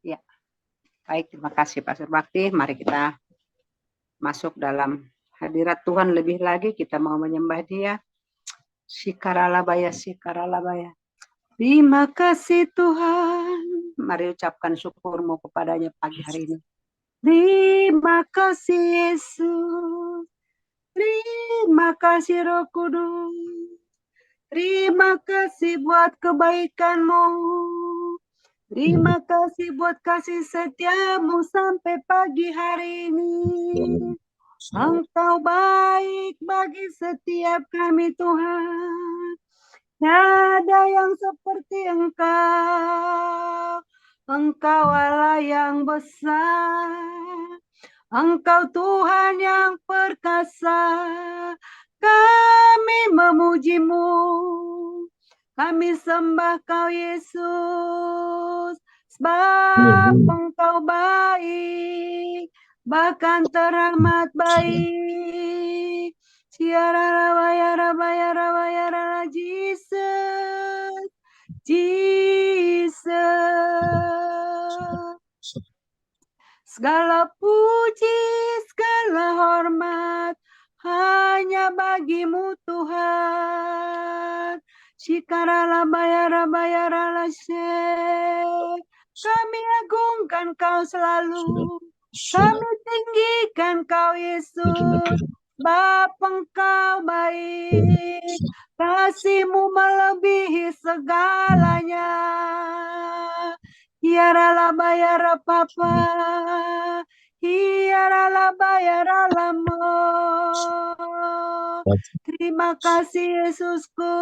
Ya, baik, terima kasih Pastor Bakti. Mari kita masuk dalam hadirat Tuhan lebih lagi. Kita mau menyembah Dia. Sikaralabaya, sikaralabaya. Terima kasih Tuhan. Mari ucapkan syukurmu kepadanya pagi hari ini. Terima kasih Yesus. Terima kasih Roh Kudus. Terima kasih buat kebaikanmu. Terima kasih buat kasih setiamu sampai pagi hari ini. Engkau baik bagi setiap kami Tuhan. Tiada yang seperti Engkau. Engkau Allah yang besar. Engkau Tuhan yang perkasa. Kami memujimu. Kami sembah Kau Yesus. Sebab Engkau baik. Bahkan teramat baik. Siarabaya, Jesus. Jesus. Segala puji, segala hormat hanya bagimu Tuhan. Kami agungkan Kau selalu. Kami tinggikan Kau Yesus. Sebab Engkau baik. Kasih-Mu melebihi segalanya. Hiarala bayara papa, hiarala bayara lamo. Terima kasih Yesusku,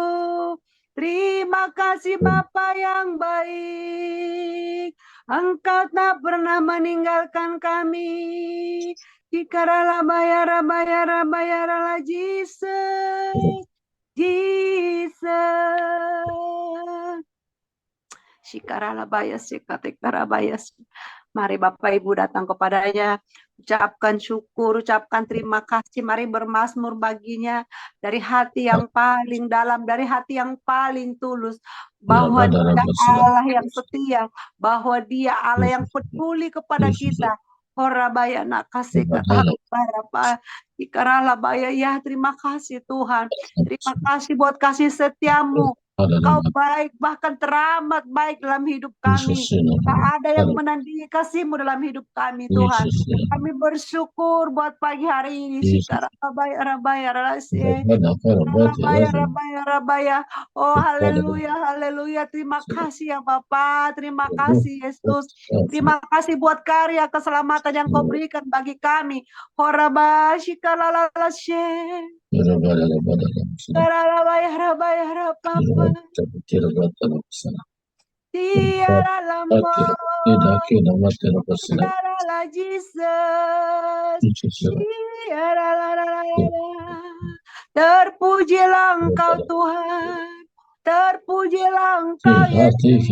terima kasih Bapa yang baik. Engkau tak pernah meninggalkan kami. Hikarala bayara bayara Jesus, Jesus. Shikaralabaya sikatekarabaya. Mari Bapak Ibu datang kepadanya, ucapkan syukur, ucapkan terima kasih, mari bermazmur baginya dari hati yang paling dalam, dari hati yang paling tulus, bahwa Dia Allah yang setia, bahwa Dia Allah yang peduli kepada kita. Horabaya nak kasih kata Ikaralabaya, ya terima kasih Tuhan, terima kasih buat kasih setiamu. Kau baik, bahkan teramat baik dalam hidup kami. Tak ada yang menandingi kasih-Mu dalam hidup kami, Tuhan. Kami bersyukur buat pagi hari ini. Oh, haleluya, haleluya. Terima kasih ya Bapa. Terima kasih Yesus. Terima kasih buat karya keselamatan yang Kau berikan bagi kami. Terpujilah Engkau Tuhan, terpujilah Engkau Yesus,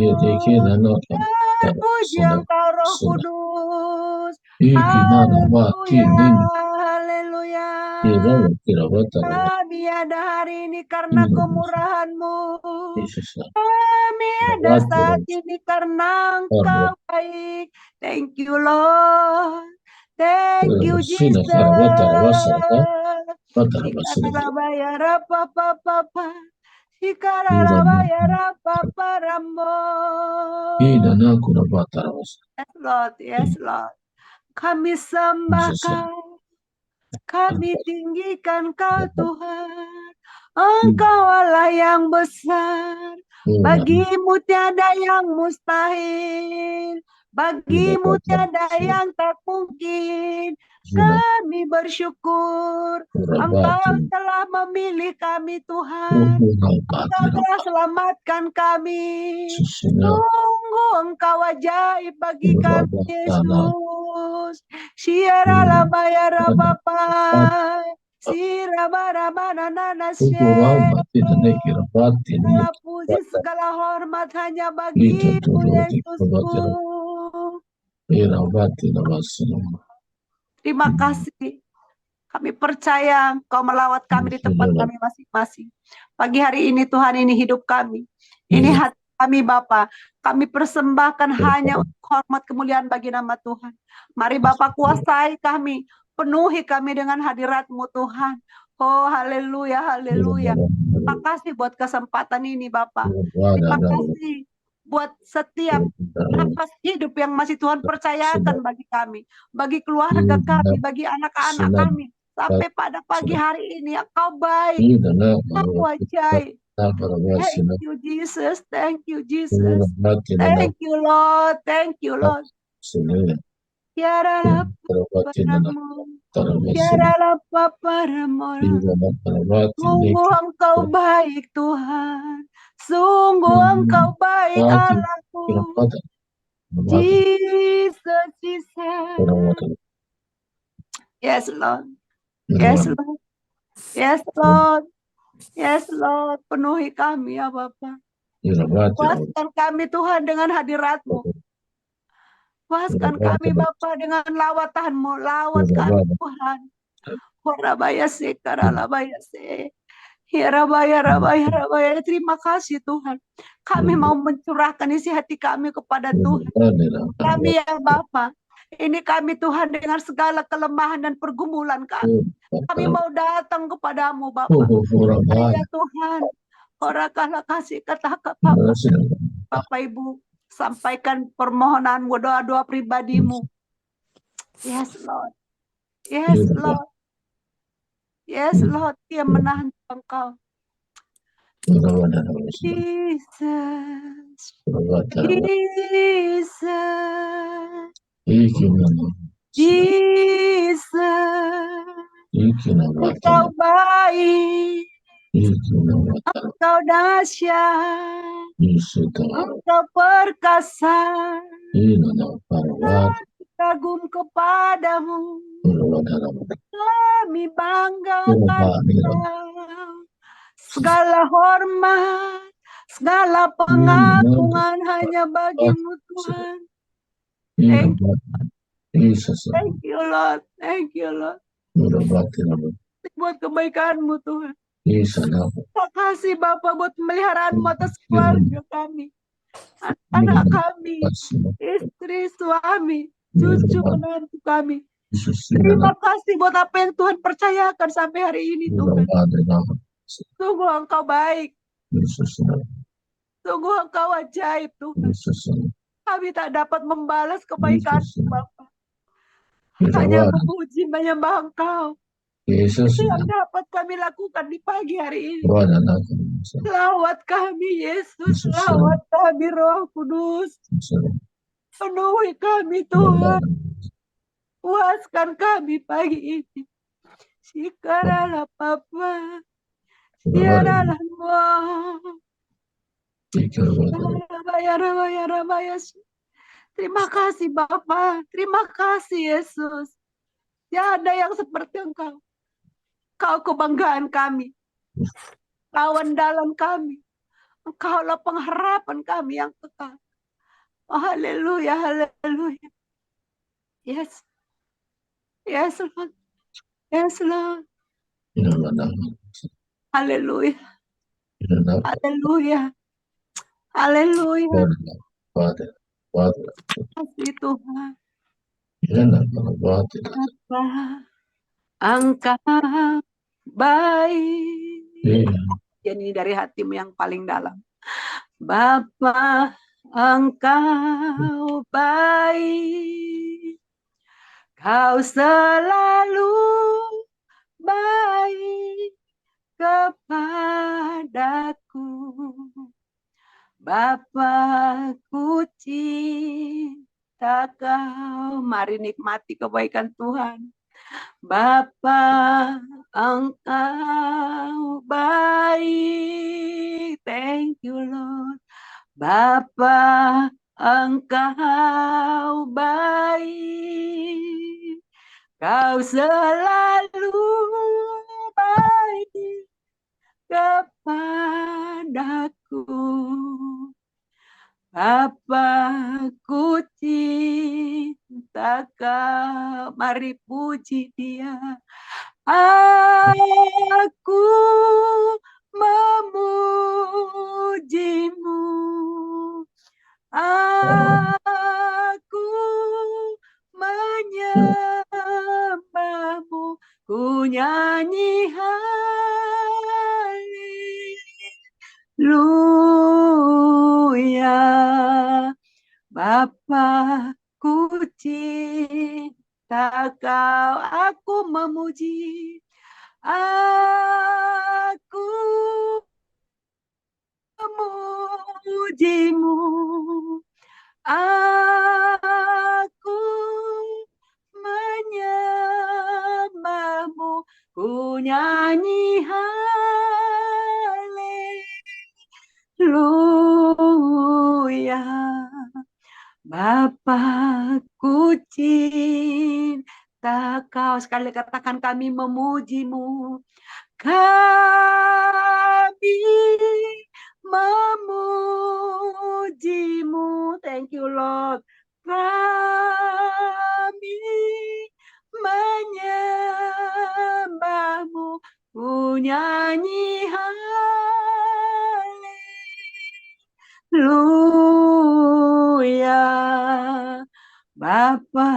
terpuji Engkau Roh Kudus. Haleluya, haleluya. Kami ada hari ini karena kemurahan-Mu. Kami ada saat ini karena Engkau baik. Thank you Lord. Thank you Jesus. Yes Lord, yes Lord. Kami sembah Kau, kami tinggikan Kau Tuhan. Engkau Allah yang besar, bagimu tiada yang mustahil, bagimu tiada yang tak mungkin. Kami bersyukur, Engkau telah memilih kami Tuhan, Engkau telah selamatkan kami. Sungguh Engkau ajaib bagi kami Yesus. Siara bayara Bapa. Segala puji, segala hormat hanya bagimu Yesusku. Terima kasih. Kami percaya Kau melawat kami di tempat kami masing-masing. Pagi hari ini Tuhan, ini hidup kami. Ini hati kami Bapa. Kami persembahkan hanya untuk hormat kemuliaan bagi nama Tuhan. Mari Bapa kuasai kami. Penuhi kami dengan hadirat-Mu Tuhan. Oh haleluya, haleluya. Terima kasih buat kesempatan ini Bapak. Terima kasih buat setiap nafas hidup yang masih Tuhan percayakan bagi kami. Bagi keluarga kami, bagi anak-anak kami. Sampai pada pagi hari ini Engkau baik. Engkau ajaib. Thank you Jesus, thank you Jesus. Thank you Lord, thank you Lord. Tiaralah paparamu, tiaralah paparamu. Sungguh Engkau baik Tuhan, sungguh Engkau baik Allahku. Jesus, Jesus. Yes Lord, yes Lord, yes Lord, yes Lord. Penuhi kami ya Bapak. Puaskan kami Tuhan dengan hadirat-Mu. Puaskan kami Bapa dengan lawatan-Mu. Lawat kami Tuhan. Horabayase karalabayase. Rabaya. Terima kasih Tuhan. Kami mau mencurahkan isi hati kami kepada Tuhan. Kami ya Bapa. Ini kami Tuhan dengan segala kelemahan dan pergumulan kami. Kami mau datang kepadamu Bapa. Ya Tuhan. Orakala kasih kata Bapak. Bapak Ibu. Sampaikan permohonanmu, doa-doa pribadimu. Yes Lord. Yes Lord. Yes Lord. Dia menahan Engkau. Jesus. Jesus. Jesus. Engkau baik. Engkau dahsyat. Engkau perkasa. Kagum kepadamu. Kami bangga Engkau. Segala hormat, segala pengagungan hanya bagimu Tuhan. Thank you Lord. Thank you Lord. Buat kebaikanmu Tuhan. Terima kasih Bapak buat pemeliharaanmu atas keluarga kami. Anak kami, istri, suami, cucu, menantu kami. Terima kasih buat apa yang Tuhan percayakan sampai hari ini Tuhan. Sungguh Engkau baik. Sungguh Engkau ajaib Tuhan. Kami tak dapat membalas kebaikan Bapak. Hanya memuji menyembah Engkau. Itu yang dapat kami lakukan di pagi hari ini. Lawat kami Yesus, lawat kami Roh Kudus. Penuhi kami Tuhan. Puaskan kami pagi ini. Sikaralah Papa. Siaralah Mau. Terima kasih Bapa. Terima kasih Yesus. Tiada yang seperti Engkau. Kau kebanggaan kami. Lawan dalam kami. Engkaulah pengharapan kami yang kekal. Oh, haleluya, haleluya. Yes. Yes, Lord. Yes, Lord. Haleluya. Haleluya. Haleluya. Kasih Tuhan. Engkau baik. Ini dari hatimu yang paling dalam. Bapa, Engkau baik. Kau selalu baik kepadaku. Bapa-Ku cinta Kau. Mari nikmati kebaikan Tuhan. Bapa, Engkau baik. Thank you Lord. Bapa, Engkau baik. Kau selalu baik kepadaku. Bapa-Ku cinta Kau. Mari puji Dia. Aku memujimu. Aku menyembahmu, ku nyanyi haleluya. Bapa, ku cinta kau, aku memuji, aku memujimu, aku menyembahmu, ku nyanyi haleluya. Bapakku cinta kau. Sekali katakan kami memujimu. Kami memujimu. Thank you, Lord. Kami menyembahmu. Ku nyanyi haleluya. Bapa,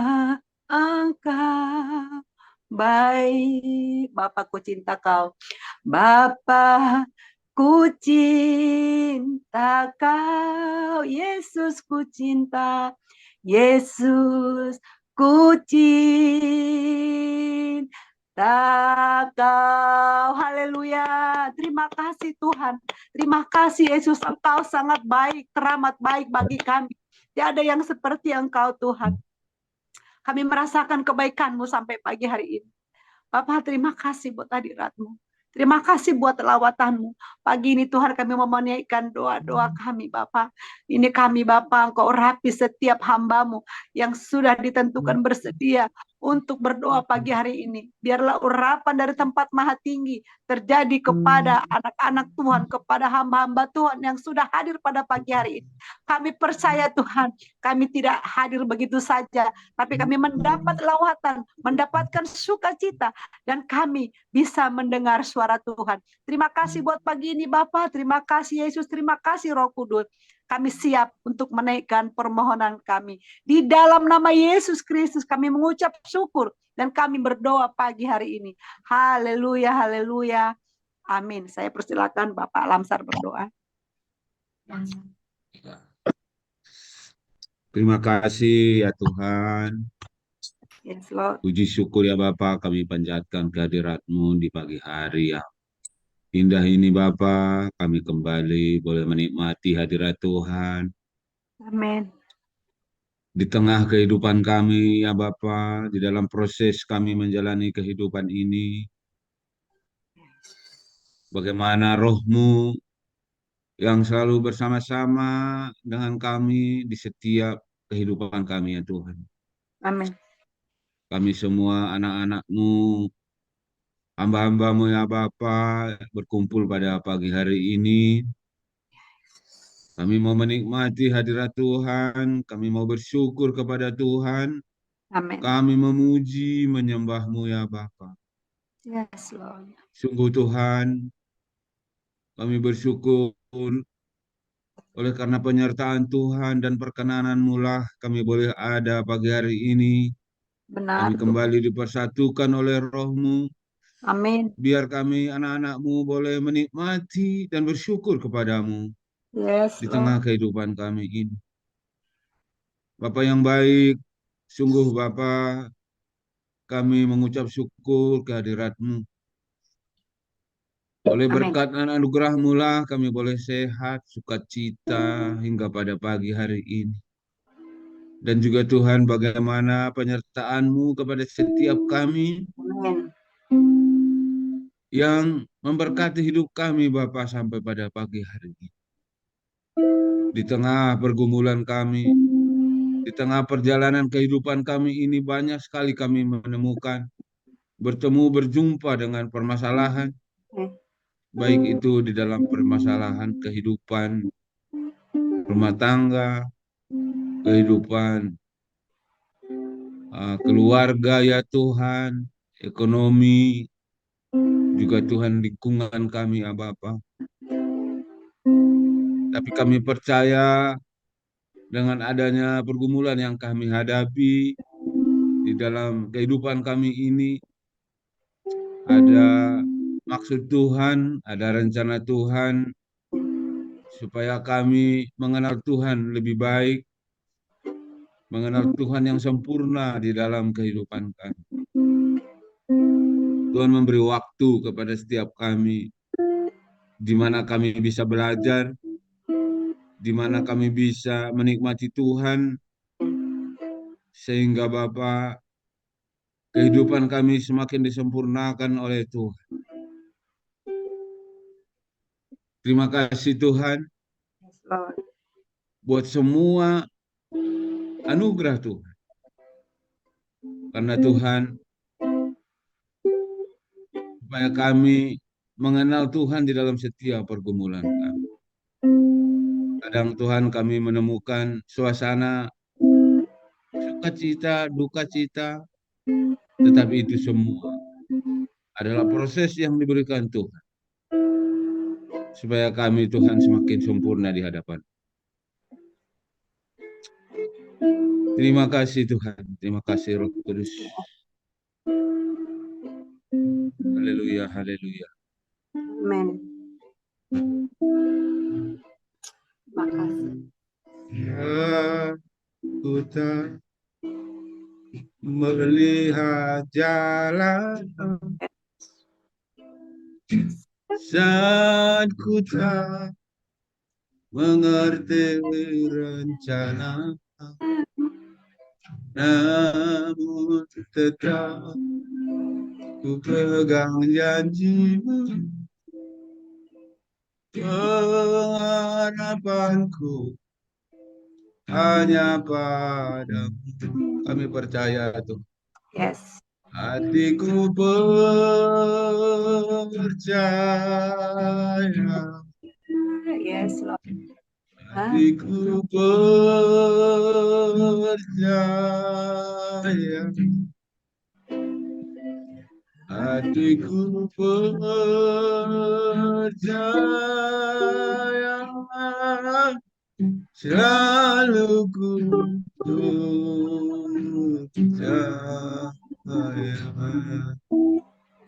engkau baik. Bapakku cinta kau. Bapa, ku cinta kau. Yesus, ku cinta. Yesus, ku cinta kau. Haleluya. Terima kasih Tuhan. Terima kasih Yesus. Engkau sangat baik, teramat baik bagi kami. Tiada yang seperti Engkau Tuhan. Kami merasakan kebaikan-Mu sampai pagi hari ini. Bapak, terima kasih buat hadirat-Mu. Terima kasih buat lawatan-Mu. Pagi ini Tuhan kami memenuhikan doa-doa kami Bapak. Ini kami Bapak, Engkau urapi setiap hamba-Mu yang sudah ditentukan bersedia untuk berdoa pagi hari ini. Biarlah urapan dari tempat maha tinggi terjadi kepada anak-anak Tuhan, kepada hamba-hamba Tuhan yang sudah hadir pada pagi hari ini. Kami percaya Tuhan, kami tidak hadir begitu saja, tapi kami mendapat lawatan, mendapatkan sukacita, dan kami bisa mendengar suara Tuhan. Terima kasih buat pagi ini Bapak, terima kasih Yesus, terima kasih Roh Kudus. Kami siap untuk menaikkan permohonan kami. Di dalam nama Yesus Kristus kami mengucap syukur dan kami berdoa pagi hari ini. Haleluya, haleluya. Amin. Saya persilakan Bapak Lamsar berdoa. Terima kasih ya Tuhan. Yes, Lord. Puji syukur ya Bapa, kami panjatkan kehadirat-Mu di pagi hari yang indah ini Bapa. Kami kembali boleh menikmati hadirat Tuhan Amin. di tengah kehidupan kami ya Bapa, di dalam proses kami menjalani kehidupan ini. Bagaimana Roh-Mu yang selalu bersama-sama dengan kami di setiap kehidupan kami ya Tuhan. Amin. Kami semua anak-anak-Mu, hamba-hamba-Mu ya Bapa, berkumpul pada pagi hari ini. Kami mau menikmati hadirat Tuhan, kami mau bersyukur kepada Tuhan, Amin. kami memuji, menyembah-Mu ya Bapa. Yes, Lord. Sungguh Tuhan, kami bersyukur oleh karena penyertaan Tuhan dan perkenanan-Mu lah kami boleh ada pagi hari ini. Benar Kami Tuhan. kembali dipersatukan oleh Roh-Mu. Amin. Biar kami anak-anak-Mu boleh menikmati dan bersyukur kepadamu Yes, di tengah Lord. kehidupan kami ini. Bapa yang baik, sungguh Bapa, kami mengucap syukur kehadirat-Mu. Oleh Amin. berkat dan anugerah-Mu lah kami boleh sehat, sukacita hingga pada pagi hari ini. Dan juga Tuhan bagaimana penyertaan-Mu kepada setiap kami Amin. yang memberkati hidup kami Bapa sampai pada pagi hari ini. Di tengah pergumulan kami, di tengah perjalanan kehidupan kami ini banyak sekali kami menemukan, bertemu, berjumpa dengan permasalahan, baik itu di dalam permasalahan kehidupan rumah tangga, kehidupan keluarga ya Tuhan, ekonomi, juga Tuhan lingkungan kami ya Bapa. Tapi kami percaya dengan adanya pergumulan yang kami hadapi di dalam kehidupan kami ini, ada maksud Tuhan, ada rencana Tuhan, supaya kami mengenal Tuhan lebih baik, mengenal Tuhan yang sempurna di dalam kehidupan kami. Tuhan memberi waktu kepada setiap kami, di mana kami bisa belajar, di mana kami bisa menikmati Tuhan, sehingga Bapa, kehidupan kami semakin disempurnakan oleh Tuhan. Terima kasih Tuhan Yes, Lord. buat semua anugerah Tuhan. Karena Tuhan, supaya kami mengenal Tuhan di dalam setiap pergumulan kami. Kadang Tuhan kami menemukan suasana sukacita, duka cita, tetapi itu semua adalah proses yang diberikan Tuhan, supaya kami Tuhan semakin sempurna di hadapan. Terima kasih Tuhan, terima kasih Roh Kudus. Haleluya, haleluya. Amin. Terima kasih. Ya, ku tak melihat jalan saat ku tak mengerti rencana, namun tetap ku pegang janjimu. Pengharapanku hanya padamu. Kami percaya Tuhan. Yes. Hatiku percaya, Yes, Lord. hatiku percaya, hatiku percaya, selalu ku percaya.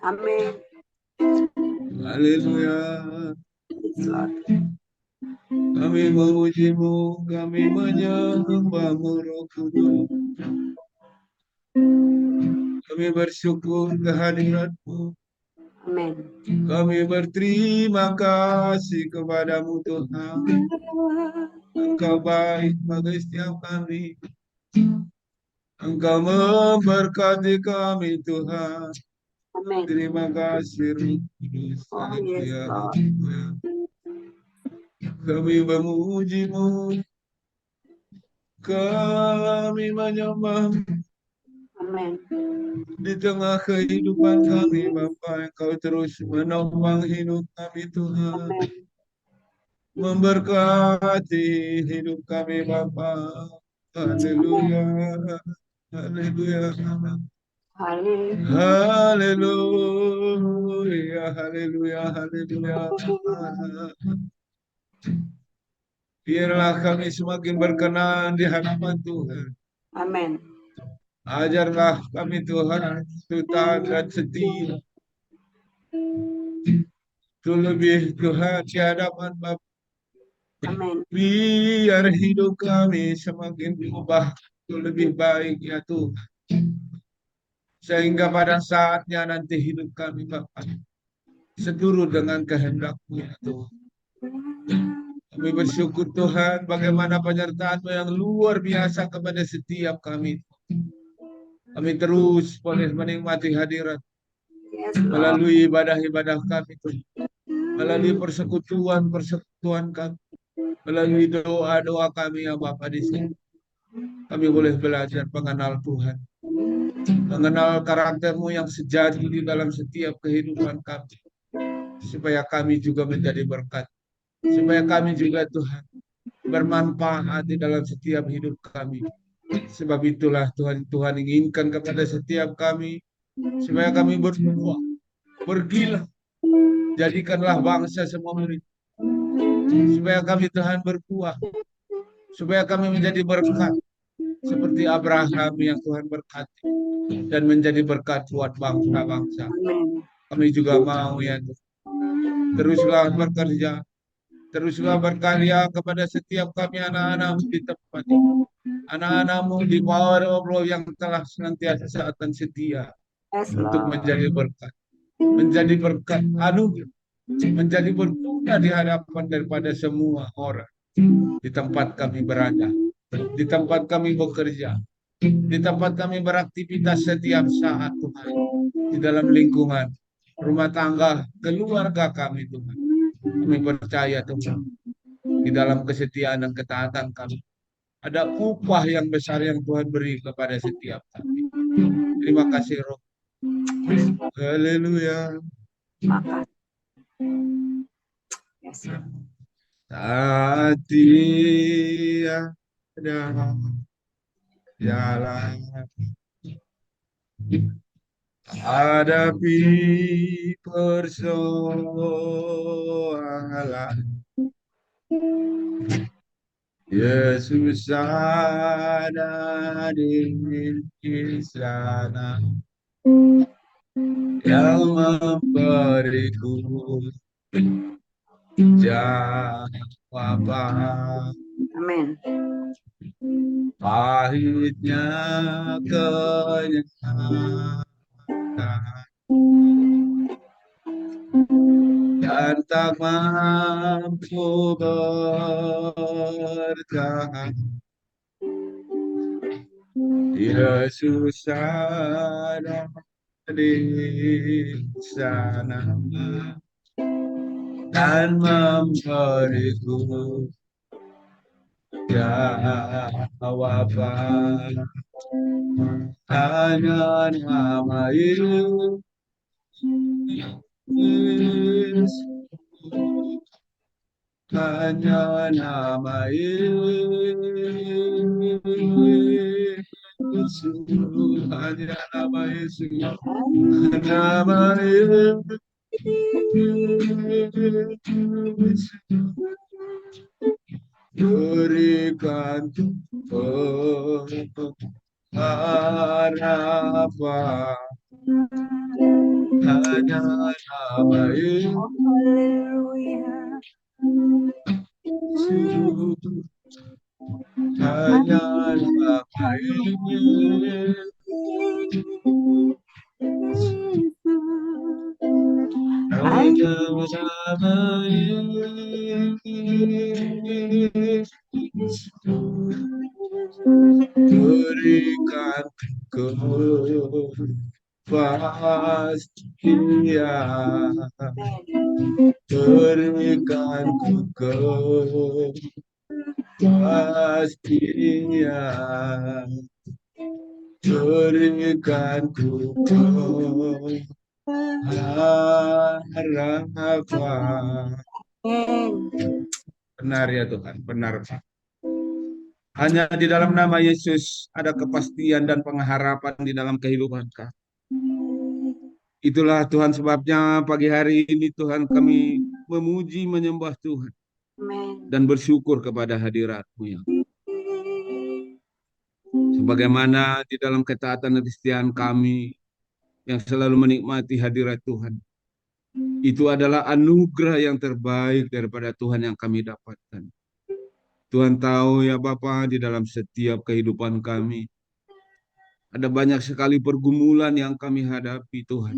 Amin. Haleluya. Yes, Lord. Kami memujimu, kami menyembahmu Roh Kudus. Kami bersyukur kehadiratmu. Amin. Kami berterima kasih kepadamu Tuhan. Engkau baik bagi setiap kami. Engkau memberkati kami Tuhan. Amin. Terima kasih Roh Kudus. Oh, yes, Haleluya. Lord. Kami memujimu. Kami menyembahmu. Amin. Di tengah kehidupan kami, Bapa, Engkau terus menopang hidup kami, Tuhan. Amin. Memberkati hidup kami, Bapa. Haleluya. Haleluya. Haleluya. Haleluya. Haleluya. Haleluya. Biarlah kami semakin berkenan di hadapan Tuhan. Amin. Ajarlah kami Tuhan, taat dan setia. Itu lebih Tuhan di hadapan Bapa. Amin. Biar hidup kami semakin berubah itu lebih baik ya Tuhan. Sehingga pada saatnya nanti hidup kami Bapa seturut dengan kehendak-Mu ya Tuhan. Kami bersyukur Tuhan bagaimana penyertaan-Mu yang luar biasa kepada setiap kami. Kami terus boleh menikmati hadirat Yes, Lord. melalui ibadah-ibadah kami Tuhan. Melalui persekutuan kami. Melalui doa-doa kami ya Bapa di sini. Kami boleh belajar mengenal Tuhan. Mengenal karakter-Mu yang sejati di dalam setiap kehidupan kami. Supaya kami juga menjadi berkat. Supaya kami juga Tuhan bermanfaat di dalam setiap hidup kami. Sebab itulah Tuhan inginkan kepada setiap kami. Supaya kami berbuah. Pergilah. Jadikanlah bangsa semua murid. Supaya kami Tuhan berbuah. supaya kami menjadi berkat seperti Abraham yang Tuhan berkati dan menjadi berkat buat bangsa-bangsa. Amin. Kami juga mau ya Tuhan. Teruslah bekerja, teruslah berkarya kepada setiap kami anak-anakmu di tempat ini. Anak-anakmu di Power of Law yang telah senantiasa dan setia Yes, untuk Lord. menjadi berkat anugerah, menjadi berguna di hadapan daripada semua orang di tempat kami berada, di tempat kami bekerja, di tempat kami beraktivitas setiap saat Tuhan, di dalam lingkungan rumah tangga, keluarga kami Tuhan. Kami percaya Tuhan, di dalam kesetiaan dan ketaatan kami, ada upah yang besar yang Tuhan beri kepada setiap kami. Terima kasih Roh. Haleluya. Makasih. Yes, Lord. Setia ada jalan hadapi persoalan. Yesus ada di sana yang memberiku jawaban. Amin. Pahitnya kenyataan dan tak mampu bertahan. Yesus ada di sana dan memberiku jawaban. Hanya nama Yesus, hanya nama Yesus, hanya nama Yesus, nama Yesus. Berikan harapan hanya nama Yesus, Haleluya. hanya nama Yesus, hanya nama Yesus. Berikan kepastian, berikan kepastian, berikan harapan. Benar ya Tuhan, benar Pak. Hanya di dalam nama Yesus ada kepastian dan pengharapan di dalam kehidupan kami. Itulah Tuhan sebabnya pagi hari ini Tuhan kami memuji menyembah Tuhan Amin. dan bersyukur kepada hadirat-Mu yang sebagaimana di dalam ketaatan dan kesetiaan kami yang selalu menikmati hadirat Tuhan. Itu adalah anugerah yang terbaik daripada Tuhan yang kami dapatkan. Tuhan tahu ya Bapa, di dalam setiap kehidupan kami ada banyak sekali pergumulan yang kami hadapi Tuhan.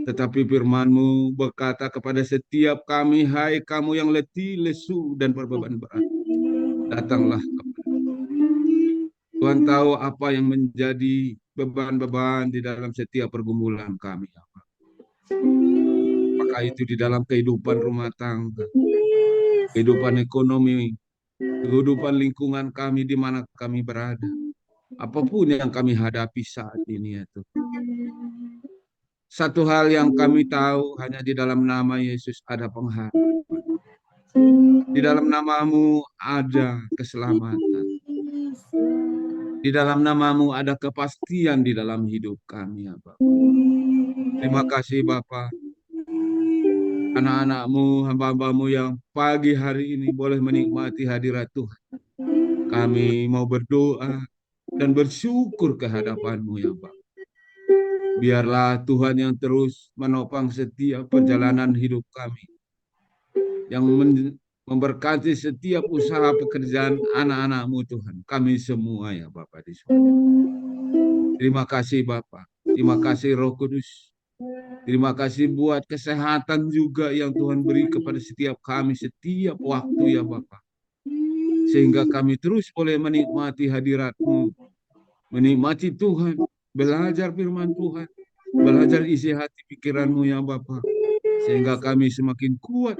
Tetapi firman-Mu berkata kepada setiap kami, hai kamu yang letih, lesu, dan berbeban berat, datanglah kepada Tuhan. Tahu apa yang menjadi beban-beban di dalam setiap pergumulan kami. Apakah itu di dalam kehidupan rumah tangga, kehidupan ekonomi, kehidupan lingkungan kami di mana kami berada. Apapun yang kami hadapi saat ini ya Tuhan. Satu hal yang kami tahu, hanya di dalam nama Yesus ada pengharapan. Di dalam nama-Mu ada keselamatan. Di dalam nama-Mu ada kepastian di dalam hidup kami ya Bapak. Terima kasih Bapak. Anak-anak-Mu, hamba-hamba-Mu yang pagi hari ini boleh menikmati hadirat Tuhan. Kami mau berdoa dan bersyukur ke hadapan-Mu ya Pak. Biarlah Tuhan yang terus menopang setiap perjalanan hidup kami, yang memberkati setiap usaha pekerjaan anak-anak-Mu Tuhan. Kami semua ya Bapak di surga. Terima kasih Bapak. Terima kasih Roh Kudus. Terima kasih buat kesehatan juga yang Tuhan beri kepada setiap kami setiap waktu ya Bapak. Sehingga kami terus boleh menikmati hadirat-Mu, menikmati Tuhan, belajar firman Tuhan, belajar isi hati pikiran-Mu ya Bapak. Sehingga kami semakin kuat,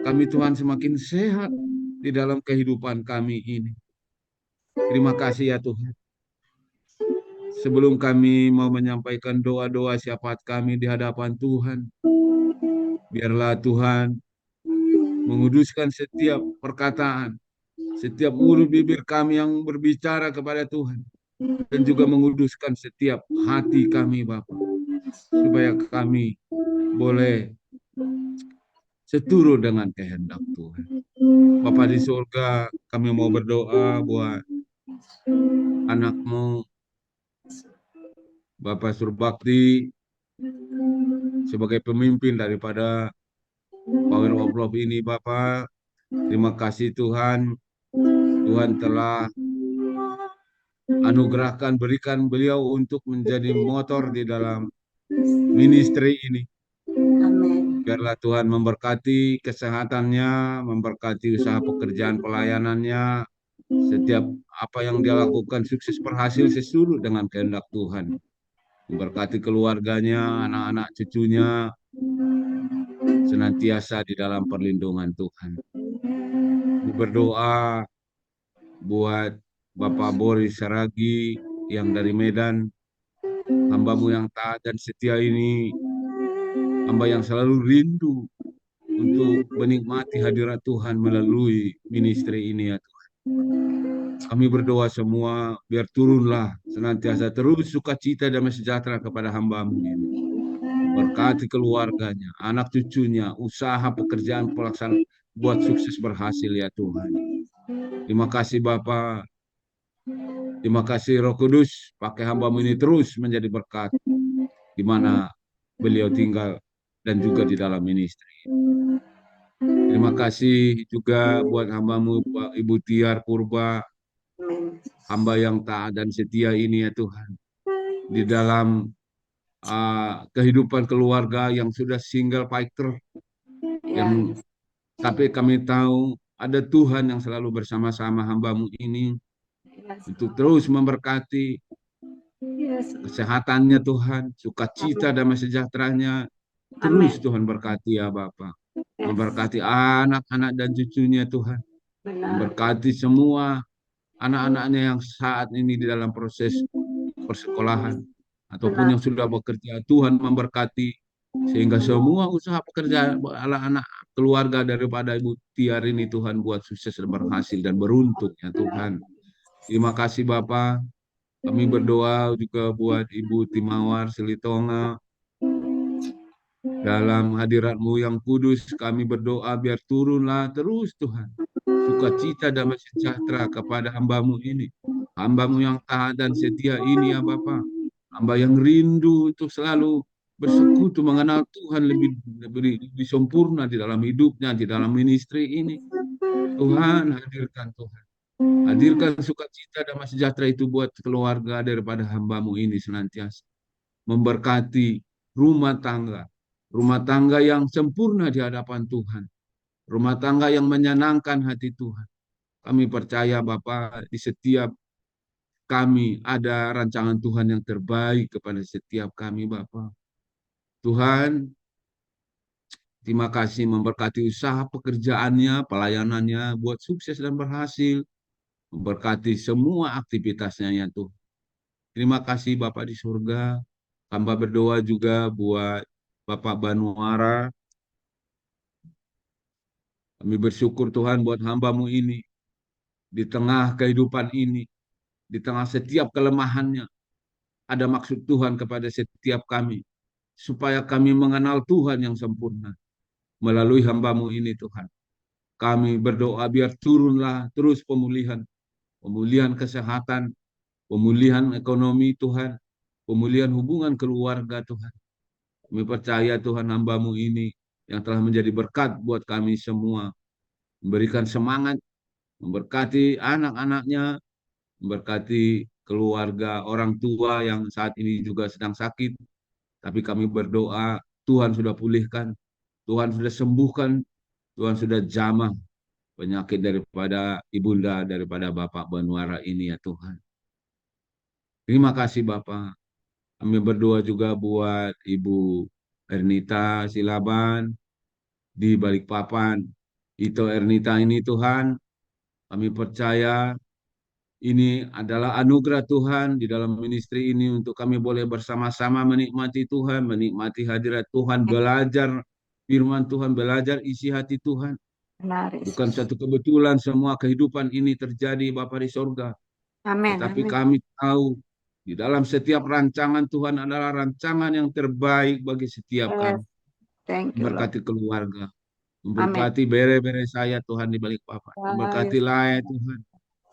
kami Tuhan semakin sehat di dalam kehidupan kami ini. Terima kasih ya Tuhan. Sebelum kami mau menyampaikan doa-doa syafaat kami di hadapan Tuhan, biarlah Tuhan menguduskan setiap perkataan, setiap mulut bibir kami yang berbicara kepada Tuhan, dan juga menguduskan setiap hati kami Bapa, supaya kami boleh seturut dengan kehendak Tuhan. Bapa di surga, kami mau berdoa buat anak-Mu, Bapak Surbakti, sebagai pemimpin daripada Power of Love ini Bapak. Terima kasih Tuhan. Tuhan telah anugerahkan, berikan beliau untuk menjadi motor di dalam ministry ini. Amin. Biarlah Tuhan memberkati kesehatannya, memberkati usaha pekerjaan pelayanannya, setiap apa yang dia lakukan sukses berhasil sesuai dengan kehendak Tuhan. Memberkati keluarganya, anak-anak cucunya, senantiasa di dalam perlindungan Tuhan. Berdoa buat Bapak Boris Saragi yang dari Medan, hamba-Mu yang taat dan setia ini, hamba yang selalu rindu untuk menikmati hadirat Tuhan melalui ministry ini ya Tuhan. Kami berdoa semua biar turunlah senantiasa terus sukacita dan sejahtera kepada hamba-Mu ini. Berkati keluarganya, anak cucunya, usaha pekerjaan pelaksanaan buat sukses berhasil ya Tuhan. Terima kasih Bapak. Terima kasih Roh Kudus, pakai hamba-Mu ini terus menjadi berkat di mana beliau tinggal dan juga di dalam ministry. Terima kasih juga buat hamba-Mu Ibu Tiar Purba, hamba yang taat dan setia ini ya Tuhan. Di dalam kehidupan keluarga yang sudah single fighter, yang tapi kami tahu ada Tuhan yang selalu bersama-sama hamba-Mu ini untuk terus memberkati kesehatannya Tuhan, sukacita damai sejahteranya. Terus Tuhan berkati ya Bapak. Memberkati anak-anak dan cucunya Tuhan. Memberkati semua anak-anaknya yang saat ini di dalam proses persekolahan ataupun yang sudah bekerja. Tuhan memberkati sehingga semua usaha pekerjaan anak-anak keluarga daripada Ibu Tiar ini Tuhan buat sukses dan berhasil dan beruntung ya Tuhan. Terima kasih Bapak. Kami berdoa juga buat Ibu Timawar Silitonga. Dalam hadirat-Mu yang kudus, kami berdoa biar turunlah terus Tuhan. Sukacita dan sejahtera kepada hamba-Mu ini. Hamba-Mu yang taat dan setia ini ya Bapak. Hamba yang rindu untuk selalu bersekutu mengenal Tuhan lebih sempurna di dalam hidupnya, di dalam ministry ini. Tuhan, hadirkan Tuhan. Hadirkan sukacita dan sejahtera itu buat keluarga daripada hamba-Mu ini senantiasa. Memberkati rumah tangga yang sempurna di hadapan Tuhan. Rumah tangga yang menyenangkan hati Tuhan. Kami percaya Bapak di setiap kami ada rancangan Tuhan yang terbaik kepada setiap kami Bapak. Tuhan, terima kasih memberkati usaha pekerjaannya, pelayanannya, buat sukses dan berhasil. Memberkati semua aktivitasnya ya Tuhan. Terima kasih Bapak di surga. Hamba berdoa juga buat Bapak Banuara. Kami bersyukur Tuhan buat hamba-Mu ini. Di tengah kehidupan ini, di tengah setiap kelemahannya, ada maksud Tuhan kepada setiap kami. Supaya kami mengenal Tuhan yang sempurna. Melalui hamba-Mu ini Tuhan. Kami berdoa biar turunlah terus pemulihan pemulihan kesehatan, pemulihan ekonomi Tuhan, pemulihan hubungan keluarga Tuhan. Kami percaya Tuhan hamba-Mu ini yang telah menjadi berkat buat kami semua, memberikan semangat, memberkati anak-anaknya, memberkati keluarga orang tua yang saat ini juga sedang sakit. Tapi kami berdoa, Tuhan sudah pulihkan, Tuhan sudah sembuhkan, Tuhan sudah jamah penyakit daripada ibunda, daripada Bapak Banwara ini ya Tuhan. Terima kasih Bapak. Kami berdoa juga buat Ibu Ernita Silaban di Balikpapan. Itu Ernita ini Tuhan, kami percaya ini adalah anugerah Tuhan di dalam ministry ini untuk kami boleh bersama-sama menikmati Tuhan, menikmati hadirat Tuhan, belajar firman Tuhan, belajar isi hati Tuhan. Benar, Bukan Yesus. satu kebetulan semua kehidupan ini terjadi Bapa di sorga. Amin, Tetapi amin. kami tahu di dalam setiap rancangan Tuhan adalah rancangan yang terbaik bagi setiap Yes, kami. thank you, Lord. Memberkati keluarga, Amin. memberkati bere-bere saya Tuhan di balik papan. Ya, Memberkati Yesus. Laya Tuhan.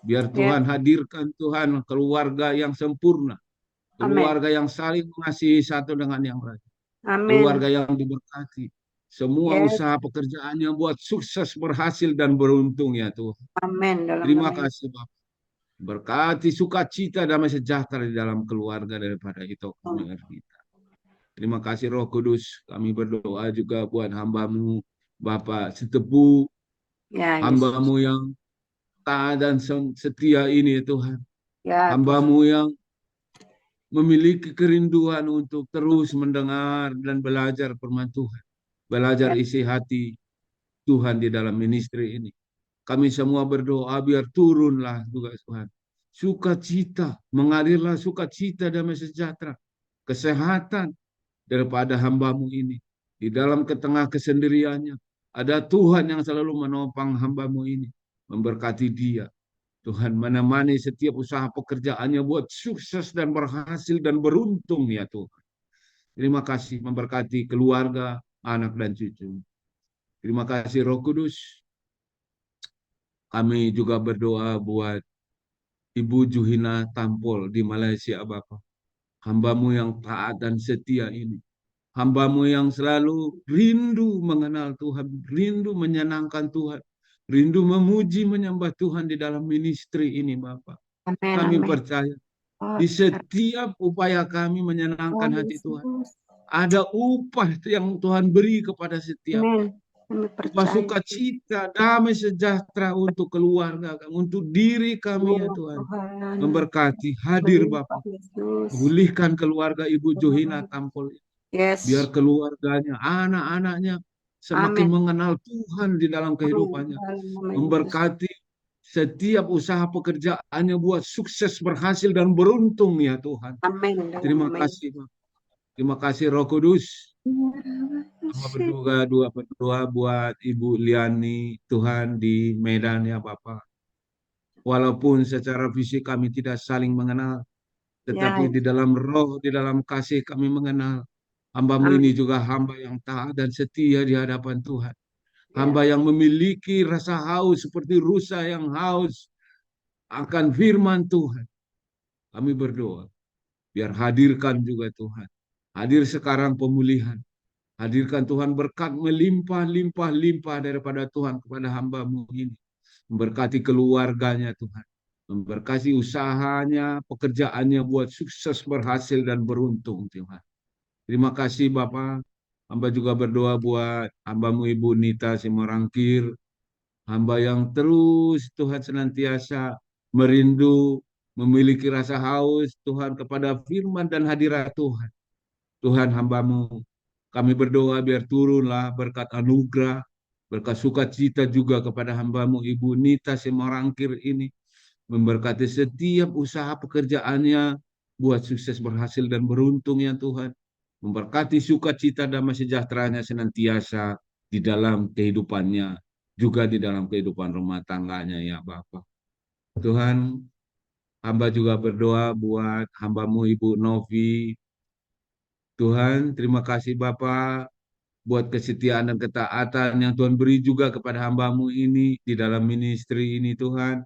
Biar Yes, Tuhan hadirkan Tuhan keluarga yang sempurna. amin. Keluarga yang saling mengasihi satu dengan yang lain. Keluarga Amin. yang diberkati. Semua Yes, usaha pekerjaannya buat sukses, berhasil, dan beruntung ya Tuhan. amin dalam Terima nama Yesus. kasih Bapak. Berkati sukacita damai sejahtera di dalam keluarga daripada itu kami kita. Terima kasih Roh Kudus. Kami berdoa juga buat hamba-Mu, Bapak Setepu, Ya, Yesus. hamba-Mu yang taat dan setia ini Tuhan. Ya, Tuhan. Hamba-Mu yang memiliki kerinduan untuk terus mendengar dan belajar firman Tuhan. Belajar Ya, isi hati Tuhan di dalam ministry ini. Kami semua berdoa biar turunlah juga Tuhan. Sukacita, mengalirlah sukacita damai sejahtera, kesehatan daripada hamba-Mu ini. Di dalam ketengah kesendiriannya, ada Tuhan yang selalu menopang hamba-Mu ini. Memberkati dia. Tuhan menemani setiap usaha pekerjaannya buat sukses dan berhasil dan beruntung ya Tuhan. Terima kasih memberkati keluarga, anak dan cucu. Terima kasih Roh Kudus. Kami juga berdoa buat Ibu Juhina Tampol di Malaysia Bapak. Hamba-Mu yang taat dan setia ini. Hamba-Mu yang selalu rindu mengenal Tuhan, rindu menyenangkan Tuhan, rindu memuji menyembah Tuhan di dalam ministry ini Bapak. amin, Kami amin. percaya Oh, di setiap upaya kami menyenangkan hati Tuhan, Yesus. ada upah yang Tuhan beri kepada setiap Amin. Kami upah percaya. sukacita, damai sejahtera untuk keluarga kami, untuk diri kami ya Oh, Tuhan. Tuhan. Memberkati, hadir Berlimpah, Bapak. Yesus. Pulihkan keluarga Ibu Johina Tampol. Biar Yes. keluarganya, anak-anaknya semakin Amin. mengenal Tuhan di dalam Amin. kehidupannya. Dalam nama Yesus. Memberkati setiap usaha pekerjaannya buat sukses, berhasil, dan beruntung ya Tuhan. Amin. Dalam Terima nama Yesus. kasih, Bapak. Terima kasih Roh Kudus. Sama Kasih. berdoa buat Ibu Liani Tuhan di Medan ya Bapak. Walaupun secara fisik kami tidak saling mengenal, Ya, tetapi di dalam roh, di dalam kasih kami mengenal. Hamba-Mu amin. ini juga hamba yang taat dan setia di hadapan Tuhan. Ya, Hamba yang memiliki rasa haus seperti rusa yang haus akan firman Tuhan. Kami berdoa, biar hadirkan juga Tuhan. Hadir sekarang pemulihan. Hadirkan Tuhan berkat melimpah-limpah-limpah daripada Tuhan kepada hamba-Mu ini. Memberkati keluarganya Tuhan. Memberkati usahanya, pekerjaannya buat sukses, berhasil, dan beruntung Tuhan. Terima kasih Bapak. Hamba juga berdoa buat hamba-Mu Ibu Nita Simorangkir. Hamba yang terus Tuhan senantiasa merindu, memiliki rasa haus Tuhan kepada firman dan hadirat Tuhan. Tuhan hamba-Mu, kami berdoa biar turunlah berkat anugerah, berkat sukacita juga kepada hamba-Mu Ibu Nita Simorangkir ini. Memberkati setiap usaha pekerjaannya, buat sukses, berhasil, dan beruntung ya Tuhan. Memberkati sukacita damai sejahteranya senantiasa di dalam kehidupannya, juga di dalam kehidupan rumah tangganya ya Bapak. Tuhan, hamba juga berdoa buat hamba-Mu Ibu Novi. Tuhan, terima kasih Bapak buat kesetiaan dan ketaatan yang Tuhan beri juga kepada hamba-Mu ini di dalam ministry ini Tuhan.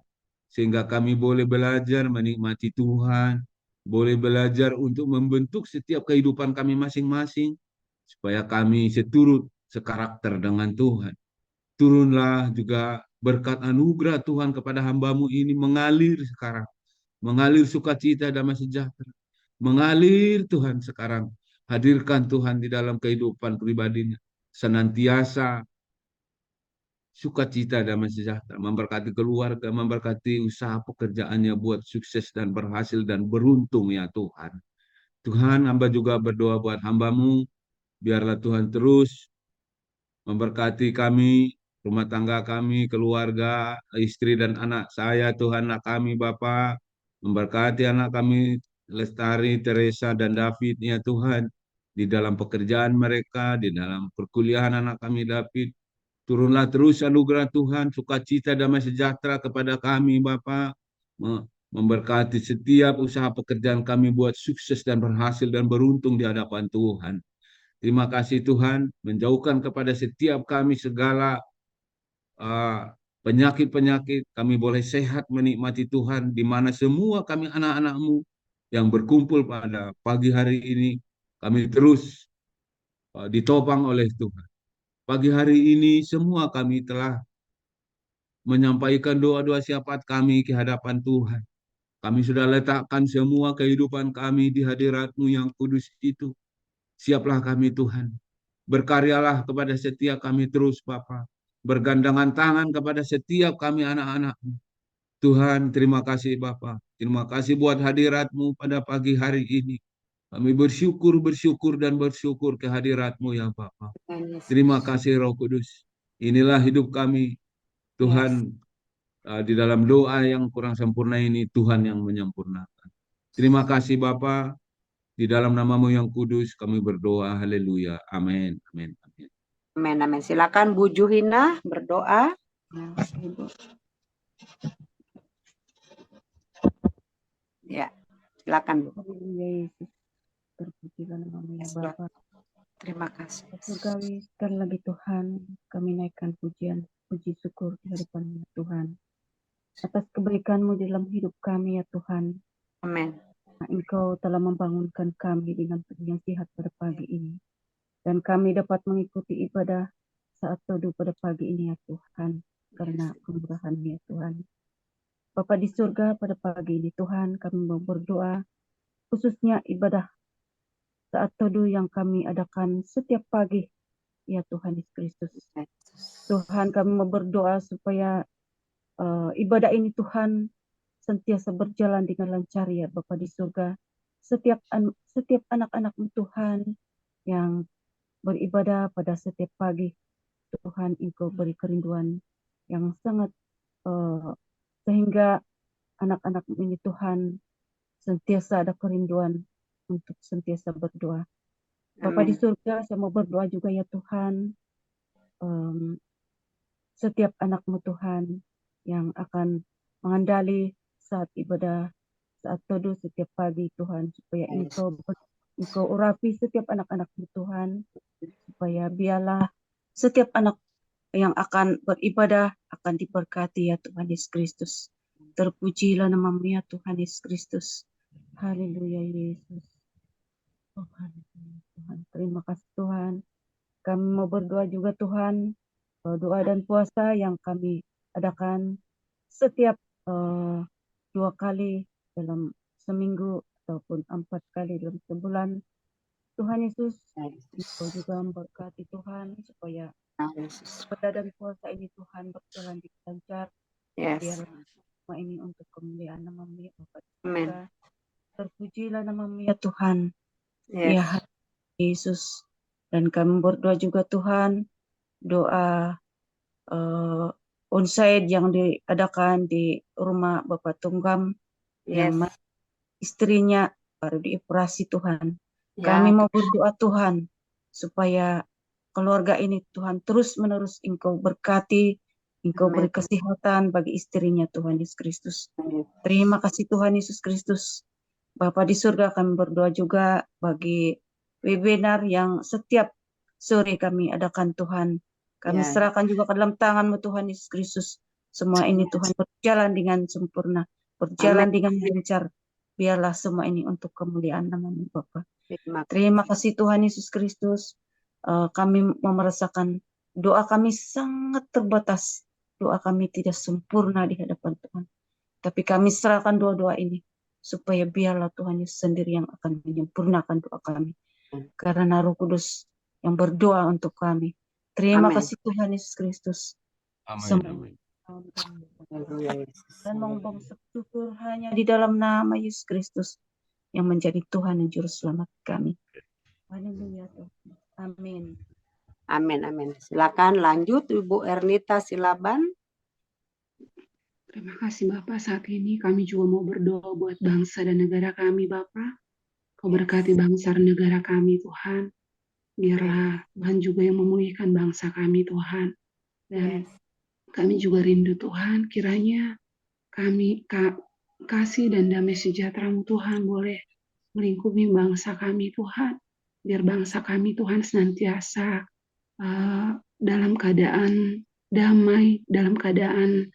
sehingga kami boleh belajar menikmati Tuhan, boleh belajar untuk membentuk setiap kehidupan kami masing-masing, supaya kami seturut sekarakter dengan Tuhan. Turunlah juga berkat anugerah Tuhan kepada hamba-Mu ini mengalir sekarang, mengalir sukacita damai sejahtera, mengalir Tuhan sekarang. Hadirkan Tuhan di dalam kehidupan pribadinya, senantiasa sukacita damai sejahtera, memberkati keluarga, memberkati usaha pekerjaannya buat sukses dan berhasil dan beruntung ya Tuhan. Tuhan, hamba juga berdoa buat hamba-Mu, biarlah Tuhan terus memberkati kami, rumah tangga kami, keluarga, istri dan anak saya, Tuhan, anak kami, Bapa, memberkati anak kami, Lestari, Teresa, dan David, ya Tuhan, di dalam pekerjaan mereka, di dalam perkuliahan anak kami, David. Turunlah terus anugerah Tuhan, sukacita, damai sejahtera kepada kami, Bapa, memberkati setiap usaha pekerjaan kami buat sukses dan berhasil dan beruntung di hadapan Tuhan. Terima kasih Tuhan, menjauhkan kepada setiap kami segala penyakit-penyakit. Kami boleh sehat menikmati Tuhan, di mana semua kami anak-anak-Mu yang berkumpul pada pagi hari ini, kami terus ditopang oleh Tuhan. Pagi hari ini semua kami telah menyampaikan doa-doa syafaat kami ke hadapan Tuhan. Kami sudah letakkan semua kehidupan kami di hadirat-Mu yang kudus itu. Siaplah kami Tuhan. Berkaryalah kepada setiap kami terus Bapa. Bergandengan tangan kepada setiap kami anak-anak-Mu. Tuhan, terima kasih Bapa. Terima kasih buat hadirat-Mu pada pagi hari ini. Kami bersyukur, bersyukur, dan bersyukur ke hadirat-Mu ya Bapa. Terima kasih Roh Kudus. Inilah hidup kami. Tuhan, di dalam doa yang kurang sempurna ini, Tuhan yang menyempurnakan. Terima kasih Bapa. Di dalam nama-Mu yang kudus kami berdoa. Haleluya. Amin. Amin. Amin. Amin, amin. Silakan Bu Juhina berdoa. Ya, silakan Bu. Haleluya Yesus. Terpujilah nama-Mu ya Bapa. Terima kasih. Surgawi, sekali lagi Tuhan, kami naikkan pujian, puji syukur di hadapan Tuhan. Atas kebaikan-Mu dalam hidup kami ya Tuhan. Amin. Engkau telah membangunkan kami dengan tubuh yang sehat pada pagi ini. Dan kami dapat mengikuti ibadah saat teduh pada pagi ini ya Tuhan. Karena kemurahan-Mu ya Tuhan. Bapa di surga, pada pagi ini Tuhan kami mau berdoa. Khususnya ibadah saat teduh yang kami adakan setiap pagi ya Tuhan Yesus Kristus. Tuhan kami mau berdoa supaya ibadah ini Tuhan sentiasa berjalan dengan lancar ya Bapa di surga. Setiap anak-anak-Mu Tuhan yang beribadah pada setiap pagi, Tuhan Engkau beri kerinduan yang sangat sehingga anak-anak-Mu ini Tuhan sentiasa ada kerinduan untuk sentiasa berdoa. Bapa di surga, saya mau berdoa juga ya Tuhan, setiap anak-Mu Tuhan yang akan mengandali saat ibadah, saat teduh setiap pagi Tuhan, supaya Engkau urapi setiap anak-anak-Mu Tuhan, supaya biarlah setiap anak yang akan beribadah akan diberkati ya Tuhan Yesus Kristus. Terpujilah nama-Mu ya Tuhan Yesus Kristus. Haleluya Yesus. Oh, haleluya Tuhan. Terima kasih Tuhan. Kami mau berdoa juga Tuhan, doa dan puasa yang kami adakan setiap 2 kali dalam seminggu ataupun 4 kali dalam sebulan. Tuhan Yesus, Engkau juga memberkati Tuhan supaya ibadah dan puasa ini Tuhan berjalan di lancar. Biarlah semua ini untuk kemuliaan nama-Mu ya Bapa. Terpujilah nama-Mu ya Tuhan. Ya Yesus. Dan kami berdoa juga Tuhan, doa onsite yang diadakan di rumah Bapak Tunggam yang istrinya baru dioperasi Tuhan. Kami mau berdoa Tuhan supaya keluarga ini Tuhan terus menerus Engkau berkati, Engkau beri kesehatan bagi istrinya Tuhan Yesus Kristus. Terima kasih Tuhan Yesus Kristus. Bapa di surga, kami berdoa juga bagi webinar yang setiap sore kami adakan Tuhan. Kami serahkan juga ke dalam tangan-Mu Tuhan Yesus Kristus. Semua ini Tuhan berjalan dengan sempurna, berjalan dengan lancar. Biarlah semua ini untuk kemuliaan nama-Mu Bapa. Terima kasih Tuhan Yesus Kristus. Kami merasakan doa kami sangat terbatas. Doa kami tidak sempurna di hadapan Tuhan. Tapi kami serahkan doa-doa ini supaya biarlah Tuhan Yesus sendiri yang akan menyempurnakan doa kami. Karena Roh Kudus yang berdoa untuk kami. Terima kasih Tuhan Yesus Kristus. Amin. Dan mengumpang syukur hanya di dalam nama Yesus Kristus yang menjadi Tuhan dan Juru Selamat kami. Haleluya Tuhan. Amin. Amin. Silakan lanjut Ibu Ernita Silaban. Terima kasih Bapak. Saat ini kami juga mau berdoa buat bangsa dan negara kami Bapak. Kau berkati bangsa dan negara kami Tuhan. Biarlah Tuhan juga yang memulihkan bangsa kami Tuhan. Dan kami juga rindu Tuhan, kiranya kami kasih dan damai sejahtera-Mu Tuhan boleh melingkupi bangsa kami Tuhan. Biar bangsa kami Tuhan senantiasa dalam keadaan damai, dalam keadaan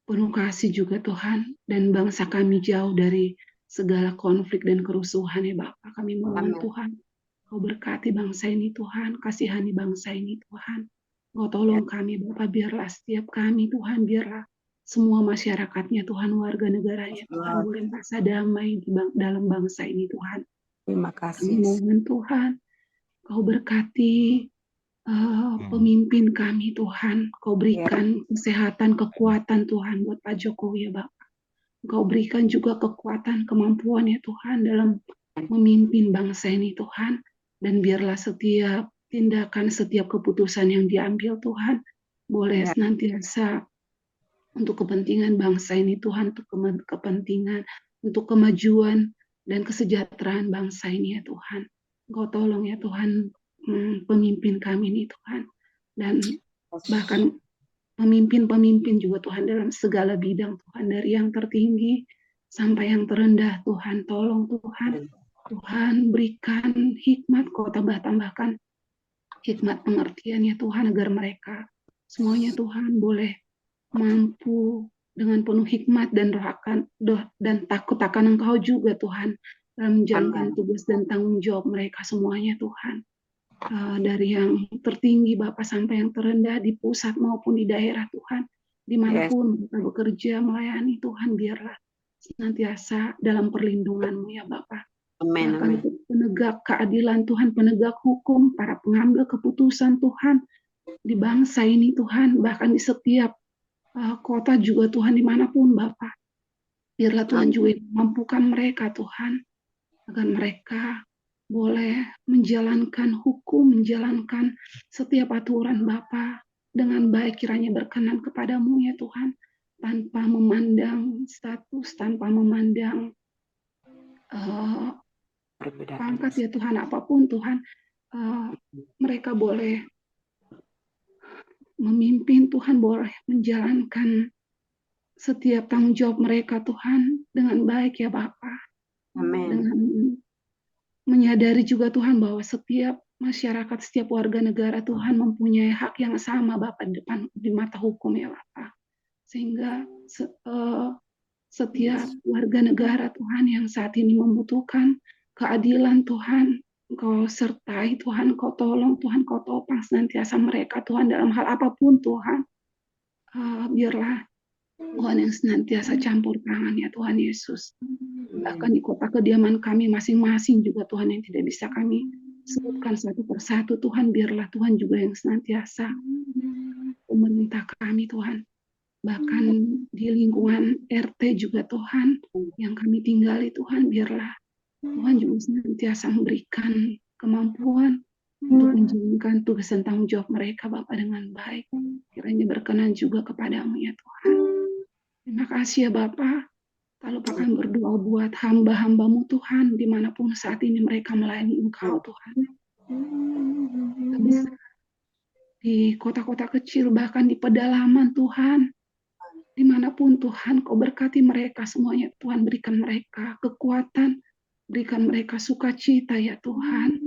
penuh kasih juga Tuhan. Dan bangsa kami jauh dari segala konflik dan kerusuhan ya Bapak. Kami mohon Tuhan, Kau berkati bangsa ini Tuhan, kasihani bangsa ini Tuhan. Kau tolong kami Bapak, biarlah setiap kami Tuhan, biarlah semua masyarakatnya Tuhan, warga negaranya Tuhan, boleh merasa damai dalam bangsa ini Tuhan. Terima kasih. Kami mohon Tuhan, Kau berkati pemimpin kami Tuhan. Kau berikan kesehatan, kekuatan Tuhan buat Pak Jokowi ya Bapak. Kau berikan juga kekuatan, kemampuan ya Tuhan dalam memimpin bangsa ini Tuhan. Dan biarlah setiap tindakan, setiap keputusan yang diambil Tuhan boleh senantiasa untuk kepentingan bangsa ini Tuhan, untuk kepentingan, untuk kemajuan dan kesejahteraan bangsa ini ya Tuhan. Engkau tolong ya Tuhan pemimpin kami ini Tuhan. Dan bahkan pemimpin-pemimpin juga Tuhan dalam segala bidang Tuhan, dari yang tertinggi sampai yang terendah Tuhan. Tolong Tuhan, Tuhan berikan hikmat, Kau tambahkan hikmat pengertian ya Tuhan, agar mereka semuanya Tuhan boleh mampu dengan penuh hikmat dan dan takut akan Engkau juga Tuhan dalam menjalankan tugas dan tanggung jawab mereka semuanya Tuhan. Dari yang tertinggi Bapak sampai yang terendah di pusat maupun di daerah Tuhan, dimanapun mereka bekerja melayani Tuhan, biarlah senantiasa dalam perlindungan-Mu ya Bapak. Bahkan penegak keadilan Tuhan, penegak hukum, para pengambil keputusan Tuhan di bangsa ini Tuhan, bahkan di setiap kota juga Tuhan, dimanapun Bapak. Biarlah Tuhan juga mampukan mereka Tuhan, agar mereka boleh menjalankan hukum, menjalankan setiap aturan Bapa dengan baik, kiranya berkenan kepadamu ya Tuhan, tanpa memandang status, tanpa memandang pangkat ya Tuhan, apapun Tuhan, mereka boleh memimpin Tuhan, boleh menjalankan setiap tanggung jawab mereka Tuhan dengan baik ya Bapa. Dengan menyadari juga Tuhan bahwa setiap masyarakat, setiap warga negara Tuhan mempunyai hak yang sama Bapak di mata hukum ya Bapak. Sehingga setiap warga negara Tuhan yang saat ini membutuhkan keadilan Tuhan, Kau sertai Tuhan, Kau tolong Tuhan, Kau topang senantiasa mereka Tuhan dalam hal apapun Tuhan. Biarlah Tuhan yang senantiasa campur tangan ya Tuhan Yesus. Bahkan di kota kediaman kami masing-masing juga Tuhan, yang tidak bisa kami sebutkan satu persatu Tuhan, biarlah Tuhan juga yang senantiasa memerintah kami Tuhan. Bahkan di lingkungan RT juga Tuhan yang kami tinggali Tuhan, biarlah Tuhan juga senantiasa memberikan kemampuan untuk menjalankan tugas dan tanggung jawab mereka Bapak dengan baik. Kiranya berkenan juga kepadamu ya Tuhan. Terima kasih ya Bapak. Tak lupakan berdoa buat hamba-hambamu Tuhan, dimanapun saat ini mereka melayani Engkau Tuhan. Di kota-kota kecil, bahkan di pedalaman Tuhan, dimanapun Tuhan, Kau berkati mereka semuanya Tuhan, berikan mereka kekuatan, berikan mereka sukacita ya Tuhan,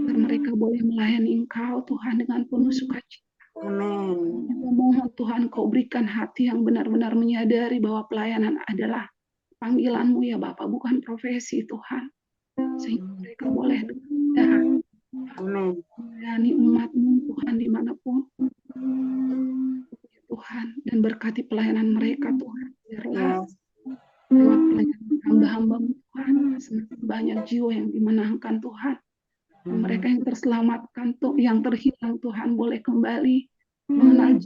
agar mereka boleh melayani Engkau Tuhan dengan penuh sukacita. Amin. Mohon Tuhan Kau berikan hati yang benar-benar menyadari bahwa pelayanan adalah panggilan-Mu ya Bapak, bukan profesi Tuhan. Sehingga mereka boleh dengan Amin. melayani umat-Mu Tuhan dimanapun Tuhan, dan berkati pelayanan mereka Tuhan. Biarlah Yes. lewat pelayanan hamba-hamba-Mu Tuhan, semakin banyak jiwa yang dimenangkan Tuhan. Dan mereka yang terselamatkan, yang terhilang Tuhan, boleh kembali mengenal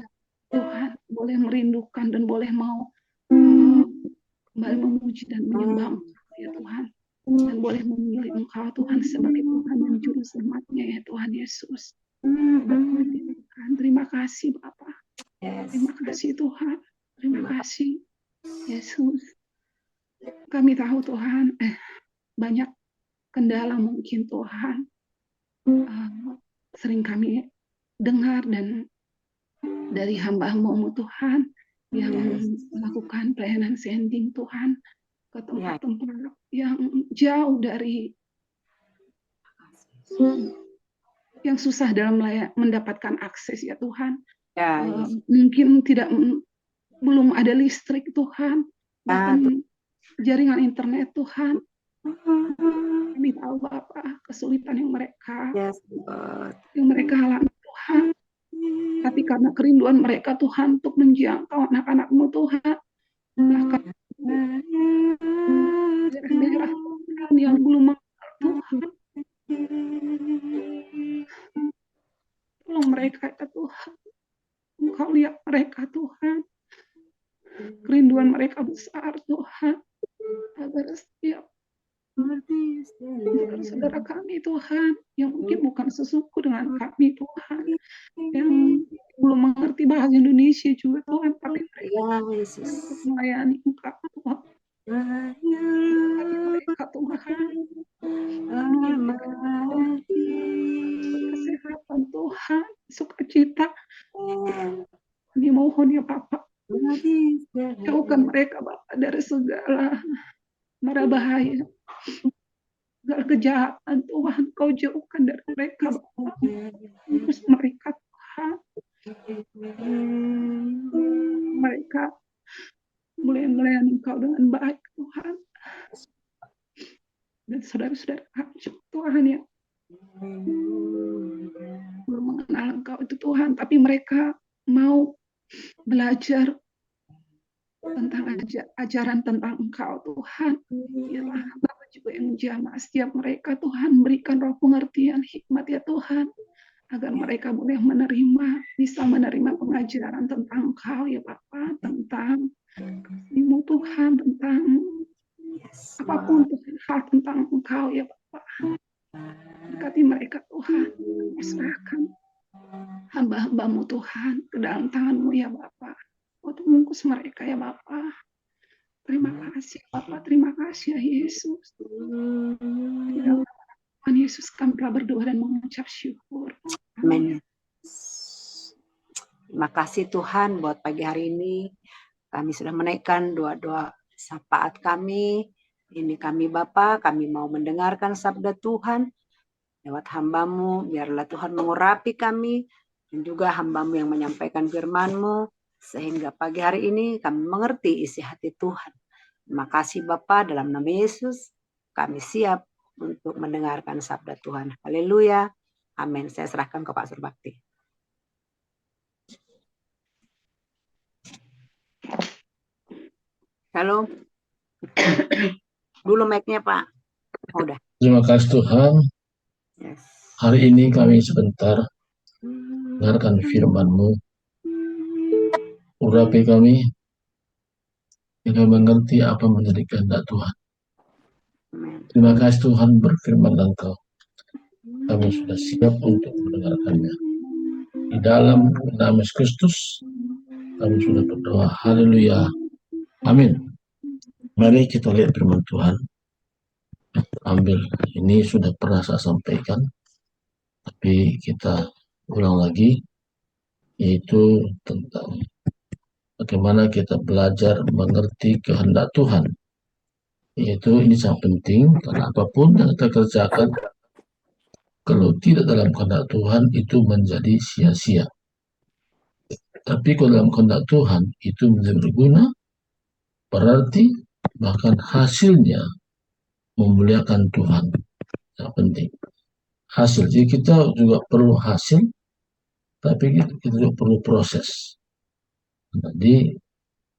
Tuhan, boleh merindukan dan boleh mau kembali memuji dan menyembah Engkau ya Tuhan. Dan boleh memilih Engkau Tuhan sebagai Tuhan dan Juru Selamatnya ya Tuhan Yesus. Tuhan, terima kasih Bapa. Yes. Terima kasih Tuhan. Terima kasih Yesus. Kami tahu Tuhan, banyak kendala mungkin Tuhan. Sering kami dengar dan dari hamba-hamba-Mu Tuhan yang melakukan pelayanan sending Tuhan ke tempat-tempat yang jauh dari yang susah dalam mendapatkan akses ya Tuhan. Mungkin belum ada listrik Tuhan, bahkan jaringan internet Tuhan. Kami tahu Bapak kesulitan yang mereka alami Tuhan. Tapi karena kerinduan mereka Tuhan untuk menjangkau anak-anak-Mu Tuhan, bahkan daerah-daerah yang belum mengenal Tuhan, tolong mereka ya Tuhan. Engkau lihat mereka Tuhan, kerinduan mereka besar Tuhan, agar setiap saudara kami Tuhan yang mungkin bukan sesuku dengan kami Tuhan, yang belum mengerti bahasa Indonesia juga Tuhan, tapi mereka melayani Engkau Tuhan. Mereka Tuhan, kesehatan Tuhan, sukacita. Kami mohon ya Bapak, jauhkan mereka Bapak dari segala mara bahaya, segala kejahatan Tuhan. Kau jauhkan dari mereka Bapak. Terus mereka Tuhan, mereka boleh melayani Engkau dengan baik Tuhan. Dan saudara-saudara kami Tuhan yang belum mengenal Engkau itu Tuhan, tapi mereka mau belajar tentang ajaran tentang Engkau Tuhan. Biarlah Bapak juga yang menjamah setiap mereka Tuhan, berikan roh pengertian, hikmat ya Tuhan, agar mereka boleh bisa menerima pengajaran tentang Engkau ya Bapak, tentang kasih-Mu Tuhan, tentang apapun Tuhan, hal tentang Engkau ya Bapak. Berkati mereka Tuhan, serahkan hamba-hamba-Mu Tuhan ke dalam tangan-Mu ya Bapak, untuk membungkus mereka ya Bapak. Terima kasih Bapak, terima kasih ya Yesus. Di dalam nama Tuhan Yesus kami telah berdoa dan mengucap syukur. Amin. Terima kasih Tuhan buat pagi hari ini. Kami sudah menaikkan doa-doa syafaat kami. Ini kami Bapa, kami mau mendengarkan sabda Tuhan lewat hamba-Mu. Biarlah Tuhan mengurapi kami dan juga hamba-Mu yang menyampaikan firman-Mu, sehingga pagi hari ini kami mengerti isi hati Tuhan. Terima kasih Bapa, dalam nama Yesus kami siap untuk mendengarkan sabda Tuhan. Haleluya. Amin. Saya serahkan ke Pak Surbakti. Halo. Dulu mic-nya Pak. Oh, udah. Terima kasih Tuhan. Yes. Hari ini kami sebentar dengarkan firman-Mu. Urapi kami, hingga mengerti apa menjadi kehendak Tuhan. Amen. Terima kasih Tuhan berfirman Engkau. Kami sudah siap untuk mendengarkannya. Di dalam nama Yesus Kristus, kami sudah berdoa. Haleluya. Amin. Mari kita lihat firman Tuhan. Ambil, ini sudah pernah saya sampaikan, tapi kita ulang lagi, yaitu tentang bagaimana kita belajar mengerti kehendak Tuhan. Yaitu ini sangat penting, karena apapun yang kita kerjakan, kalau tidak dalam kehendak Tuhan, itu menjadi sia-sia. Tapi kalau dalam kehendak Tuhan itu menjadi berguna, berarti bahkan hasilnya memuliakan Tuhan. Yang penting hasil. Jadi kita juga perlu hasil, tapi kita juga perlu proses. Jadi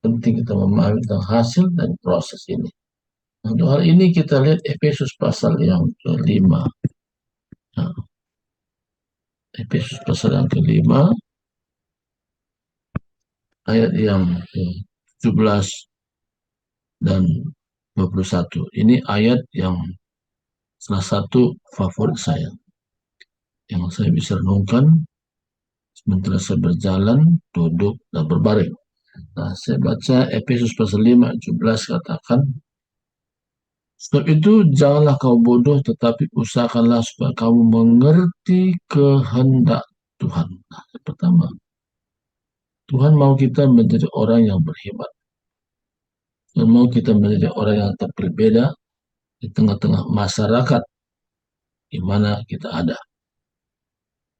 penting kita memahami tentang hasil dan proses ini. Untuk hal ini kita lihat Efesus pasal yang kelima. Nah, Efesus pasal yang kelima, ayat yang 17 dan 21. Ini ayat yang salah satu favorit saya, yang saya bisa renungkan sementara saya berjalan, duduk, dan berbaring. Nah, saya baca Efesus pasal 5, 17 katakan, sebab itu janganlah kau bodoh, tetapi usahakanlah supaya kamu mengerti kehendak Tuhan. Nah, yang pertama, Tuhan mau kita menjadi orang yang berhemat. Tuhan mau kita menjadi orang yang berbeda di tengah-tengah masyarakat di mana kita ada.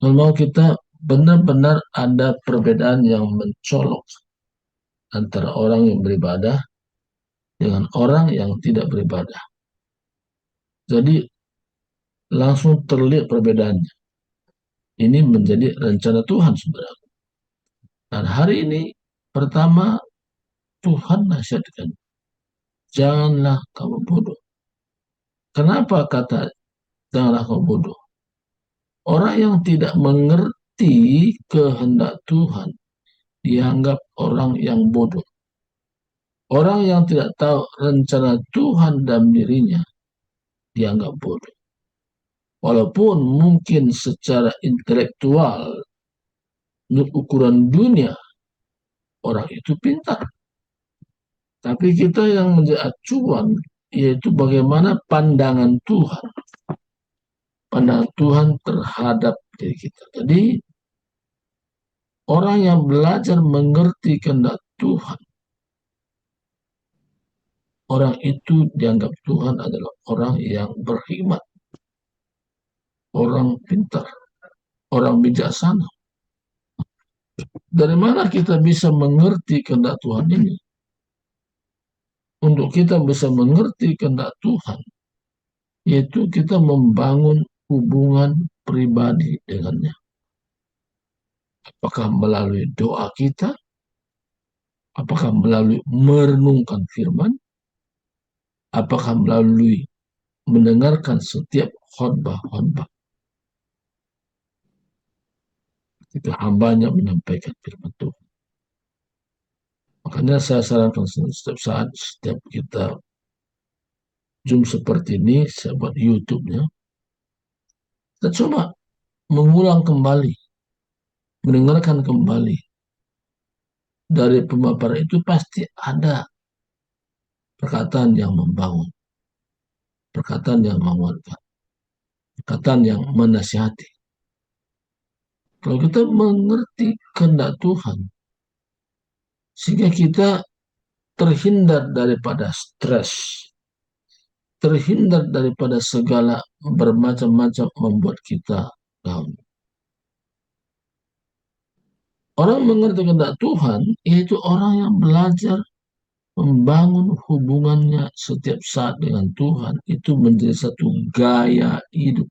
Tuhan mau kita benar-benar ada perbedaan yang mencolok antara orang yang beribadah dengan orang yang tidak beribadah. Jadi langsung terlihat perbedaannya. Ini menjadi rencana Tuhan sebenarnya. Dan hari ini pertama Tuhan nasihatkan, janganlah kamu bodoh. Kenapa kata janganlah kamu bodoh? Orang yang tidak mengerti kehendak Tuhan dianggap orang yang bodoh. Orang yang tidak tahu rencana Tuhan dalam dirinya dianggap bodoh. Walaupun mungkin secara intelektual, menurut ukuran dunia, orang itu pintar. Tapi kita yang menjadi acuan, yaitu bagaimana pandangan Tuhan. Pandangan Tuhan terhadap diri kita. Jadi, orang yang belajar mengerti kehendak Tuhan, orang itu dianggap Tuhan adalah orang yang berhikmat, orang pintar, orang bijaksana. Dari mana kita bisa mengerti kehendak Tuhan ini? Untuk kita bisa mengerti kehendak Tuhan, yaitu kita membangun hubungan pribadi dengannya. Apakah melalui doa kita? Apakah melalui merenungkan firman? Apakah melalui mendengarkan setiap khotbah-khotbah ketika hambanya menyampaikan firman Tuhan? Makanya saya sarankan setiap saat, setiap kita Zoom seperti ini, saya buat YouTube-nya, kita coba mengulang kembali, mendengarkan kembali. Dari pemaparan itu pasti ada perkataan yang membangun, perkataan yang menguatkan, perkataan yang menasihati. Kalau kita mengerti kehendak Tuhan, sehingga kita terhindar daripada stres, terhindar daripada segala bermacam-macam membuat kita down. Orang mengerti kehendak Tuhan, yaitu orang yang belajar membangun hubungannya setiap saat dengan Tuhan, itu menjadi satu gaya hidup.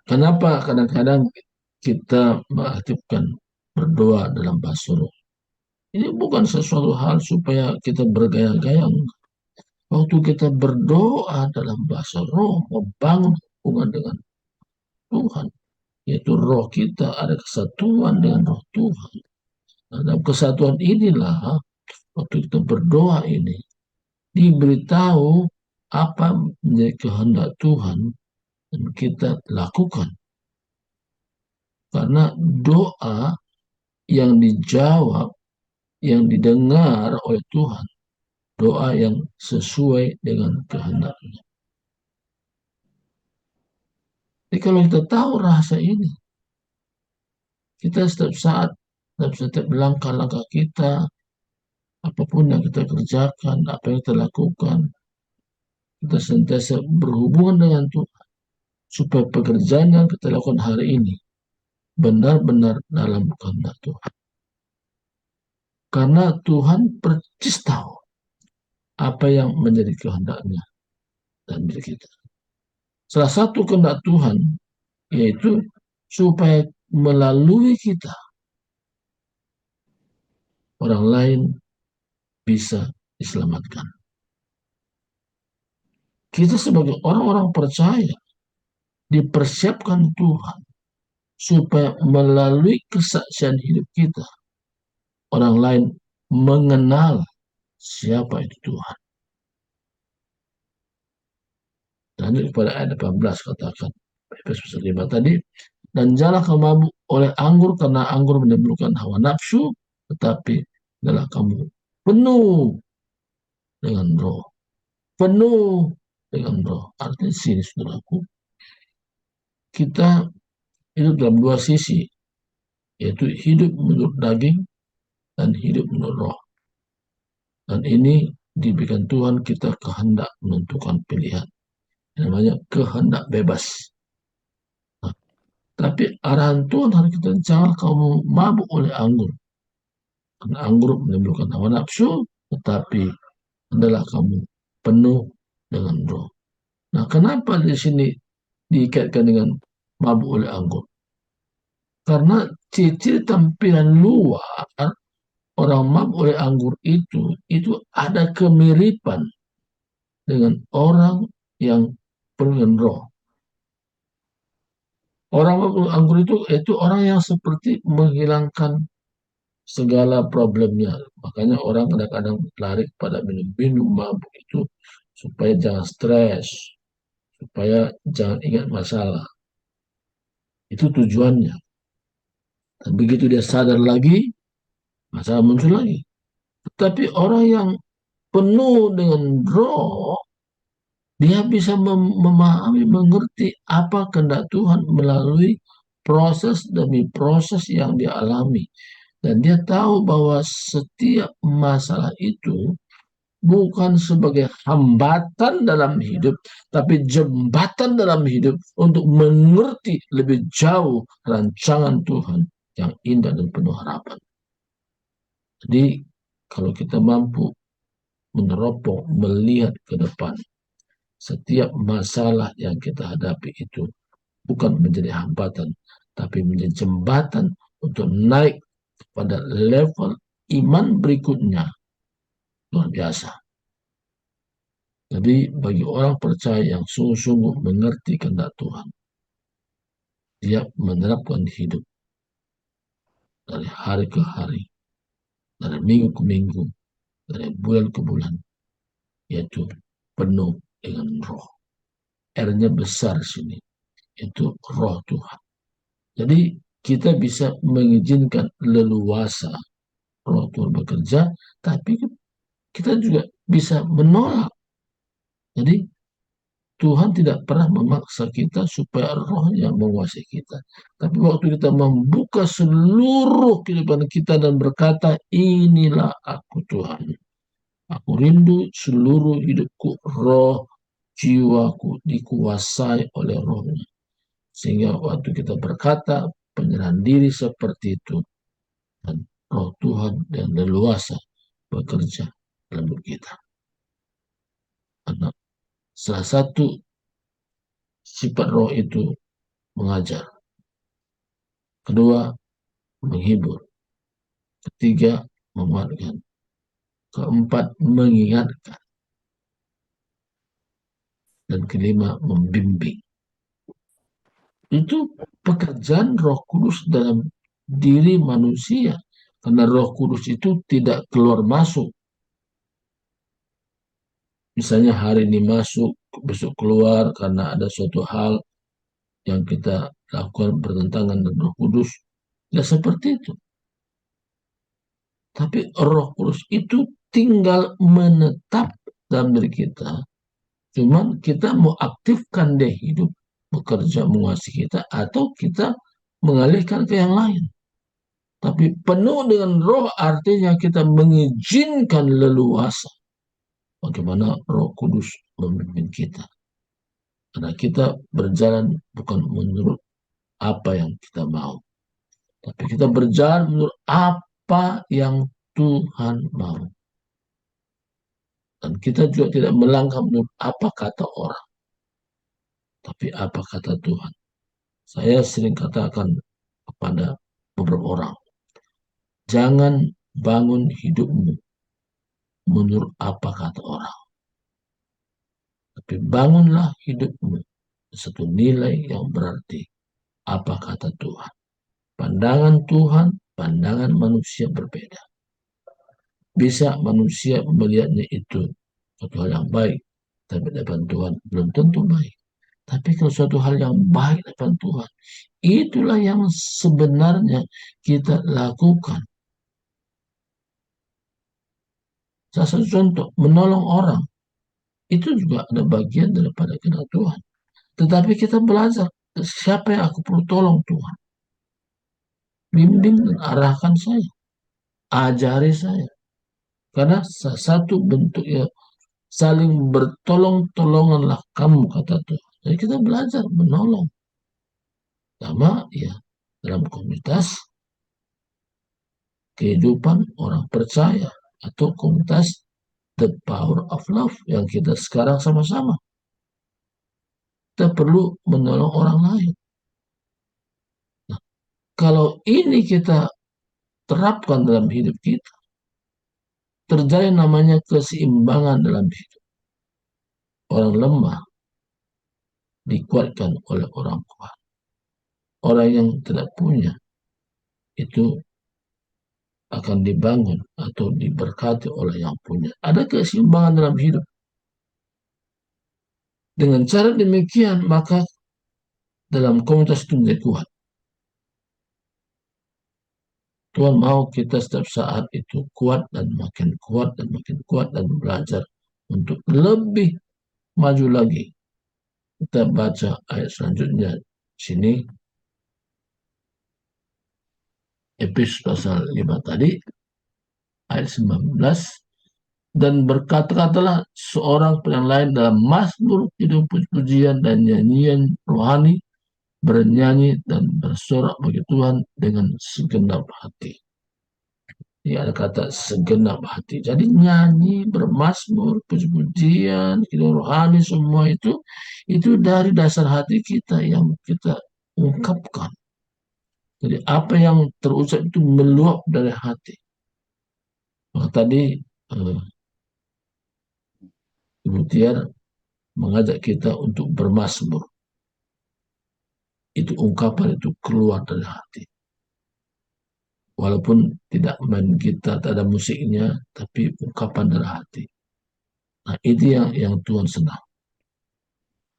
Kenapa kadang-kadang kita mengaktifkan berdoa dalam bahasa roh? Ini bukan sesuatu hal supaya kita bergaya-gaya. Waktu kita berdoa dalam bahasa roh, membangun hubungan dengan Tuhan, yaitu roh kita ada kesatuan dengan roh Tuhan. Nah, dalam kesatuan inilah, waktu kita berdoa ini, diberitahu apa menjadi kehendak Tuhan dan kita lakukan. Karena doa yang dijawab, yang didengar oleh Tuhan, doa yang sesuai dengan kehendaknya. Jadi kalau kita tahu rasa ini, kita setiap saat, dalam setiap langkah-langkah kita, apapun yang kita kerjakan, apa yang kita lakukan, kita sentiasa berhubungan dengan Tuhan, supaya pekerjaan yang kita lakukan hari ini benar-benar dalam kehendak Tuhan. Karena Tuhan percis tahu apa yang menjadi kehendaknya dan diri kita. Salah satu kehendak Tuhan yaitu supaya melalui kita orang lain bisa diselamatkan. Kita sebagai orang-orang percaya dipersiapkan Tuhan supaya melalui kesaksian hidup kita orang lain mengenal siapa itu Tuhan. Lanjut kepada ayat 18 katakan Efesus 5 tadi, dan janganlah kamu mabuk oleh anggur karena anggur menimbulkan hawa nafsu, tetapi adalah kamu penuh dengan roh. Penuh dengan roh. Artinya sini saudaraku, kita hidup dalam dua sisi, yaitu hidup menurut daging dan hidup menurut roh. Dan ini diberikan Tuhan kita kehendak menentukan pilihan. Namanya kehendak bebas. Nah, tapi arahan Tuhan harus kita jangan kamu mabuk oleh anggur. Karena anggur menimbulkan hawa nafsu, tetapi adalah kamu penuh dengan roh. Nah, kenapa di sini dikaitkan dengan mabuk oleh anggur? Karena ciri tampilan luar orang mabuk oleh anggur itu ada kemiripan dengan orang yang penuh dengan roh. Orang mabuk oleh anggur itu orang yang seperti menghilangkan segala problemnya. Makanya orang kadang-kadang lari pada minum mabuk itu supaya jangan stres, supaya jangan ingat masalah. Itu tujuannya. Dan begitu dia sadar lagi, masalah muncul lagi. Tetapi orang yang penuh dengan roh, dia bisa memahami, mengerti apa kehendak Tuhan melalui proses demi proses yang dia alami. Dan dia tahu bahwa setiap masalah itu bukan sebagai hambatan dalam hidup, tapi jembatan dalam hidup untuk mengerti lebih jauh rancangan Tuhan yang indah dan penuh harapan. Jadi kalau kita mampu meneropong, melihat ke depan, setiap masalah yang kita hadapi itu bukan menjadi hambatan, tapi menjadi jembatan untuk naik pada level iman berikutnya. Luar biasa. Jadi bagi orang percaya yang sungguh-sungguh mengerti kehendak Tuhan, dia menerapkan hidup dari hari ke hari, dari minggu ke minggu, dari bulan ke bulan, yaitu penuh dengan roh. R-nya besar sini, itu roh Tuhan. Jadi kita bisa mengizinkan leluasa roh Tuhan bekerja, tapi kita juga bisa menolak. Jadi Tuhan tidak pernah memaksa kita supaya rohnya menguasai kita. Tapi waktu kita membuka seluruh kehidupan kita dan berkata, inilah aku Tuhan. Aku rindu seluruh hidupku, roh, jiwaku dikuasai oleh rohnya. Sehingga waktu kita berkata, penyerahan diri seperti itu, dan roh Tuhan yang leluasa bekerja dalam hidup kita. Karena salah satu sifat roh itu mengajar. Kedua, menghibur. Ketiga, menguatkan. Keempat, mengingatkan. Dan kelima, membimbing. Itu pekerjaan Roh Kudus dalam diri manusia. Karena Roh Kudus itu tidak keluar masuk. Misalnya hari ini masuk, besok keluar karena ada suatu hal yang kita lakukan bertentangan dengan Roh Kudus. Tidak seperti itu. Tapi Roh Kudus itu tinggal menetap dalam diri kita. Cuman kita mau aktifkan dia hidup, bekerja menguasai kita, atau kita mengalihkan ke yang lain. Tapi penuh dengan roh artinya kita mengizinkan leluasa. Bagaimana Roh Kudus memimpin kita. Karena kita berjalan bukan menurut apa yang kita mau, tapi kita berjalan menurut apa yang Tuhan mau. Dan kita juga tidak melangkah menurut apa kata orang, tapi apa kata Tuhan. Saya sering katakan kepada beberapa orang, jangan bangun hidupmu menurut apa kata orang, tapi bangunlah hidupmu satu nilai yang berarti apa kata Tuhan. Pandangan Tuhan, pandangan manusia berbeda. Bisa manusia melihatnya itu suatu hal yang baik, tapi di depan Tuhan belum tentu baik. Tapi kalau suatu hal yang baik di depan Tuhan, itulah yang sebenarnya kita lakukan. Salah satu contoh, menolong orang, itu juga ada bagian daripada kehendak Tuhan. Tetapi kita belajar, siapa yang aku perlu tolong Tuhan? Bimbing dan arahkan saya, ajari saya. Karena salah satu bentuk ya saling bertolong-tolonganlah kamu, kata Tuhan. Jadi kita belajar menolong. Sama ya dalam komunitas kehidupan orang percaya atau komunitas the power of love yang kita sekarang sama-sama. Kita perlu menolong orang lain. Nah, kalau ini kita terapkan dalam hidup kita, terjadi namanya keseimbangan dalam hidup. Orang lemah dikuatkan oleh orang kuat. Orang yang tidak punya itu akan dibangun atau diberkati oleh yang punya. Ada keseimbangan dalam hidup. Dengan cara demikian, maka dalam komunitas itu menjadi kuat. Tuhan mau kita setiap saat itu kuat dan makin kuat dan makin kuat dan belajar untuk lebih maju lagi. Kita baca ayat selanjutnya sini. Efesus pasal 5 tadi, ayat 19. Dan berkata-katalah seorang yang lain dalam mazmur, kidung, pujian dan nyanyian rohani, bernyanyi dan bersorak bagi Tuhan dengan segenap hati. Ini ada kata segenap hati. Jadi nyanyi, bermazmur, puji-pujian, kidung rohani, semua itu dari dasar hati kita yang kita ungkapkan. Jadi apa yang terucap itu meluap dari hati. Maka tadi Ibu Tiar mengajak kita untuk bermazmur. Itu ungkapan itu keluar dari hati. Walaupun tidak main gitar, tak ada musiknya, tapi ungkapan dari hati. Nah, itu yang Tuhan senang.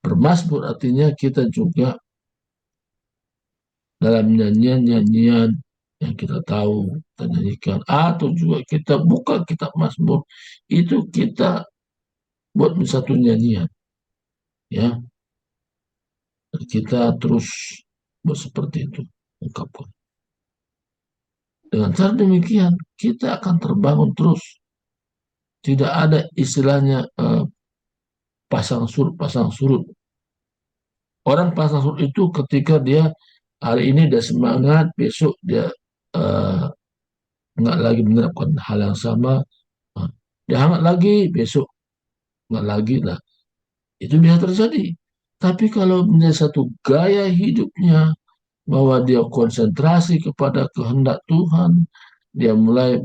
Bermazmur artinya kita juga dalam nyanyian-nyanyian yang kita tahu, kita nyanyikan, atau juga kita buka kitab Mazmur, itu kita buat satu nyanyian. Ya, kita terus buat seperti itu, ungkapkan. Dengan cara demikian, kita akan terbangun terus. Tidak ada istilahnya pasang surut. Orang pasang surut itu ketika dia hari ini dia semangat, besok dia nggak lagi menerapkan hal yang sama, dia hangat lagi, besok nggak lagi lah. Itu bisa terjadi. Tapi kalau menjadi satu gaya hidupnya, bahwa dia konsentrasi kepada kehendak Tuhan, dia mulai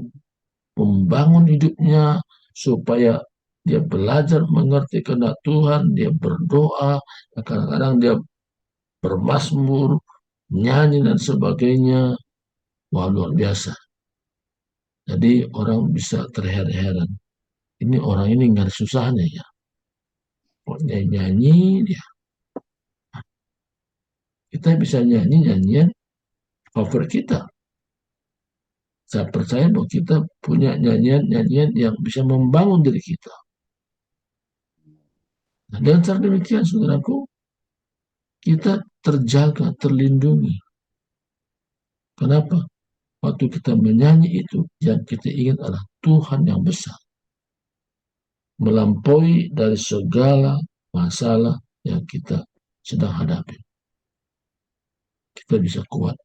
membangun hidupnya supaya dia belajar mengerti kehendak Tuhan, dia berdoa, kadang-kadang dia bermazmur, nyanyi dan sebagainya. Wah, luar biasa. Jadi orang bisa terheran-heran. Ini orang ini nggak ada susahnya ya. Kok nyanyi dia. Kita bisa nyanyian favorit kita. Saya percaya bahwa kita punya nyanyian yang bisa membangun diri kita. Nah, dengan cara demikian, saudaraku, kita terjaga, terlindungi. Kenapa? Waktu kita menyanyi itu, yang kita ingat adalah Tuhan yang besar. Melampaui dari segala masalah yang kita sedang hadapi. Kita bisa kuat.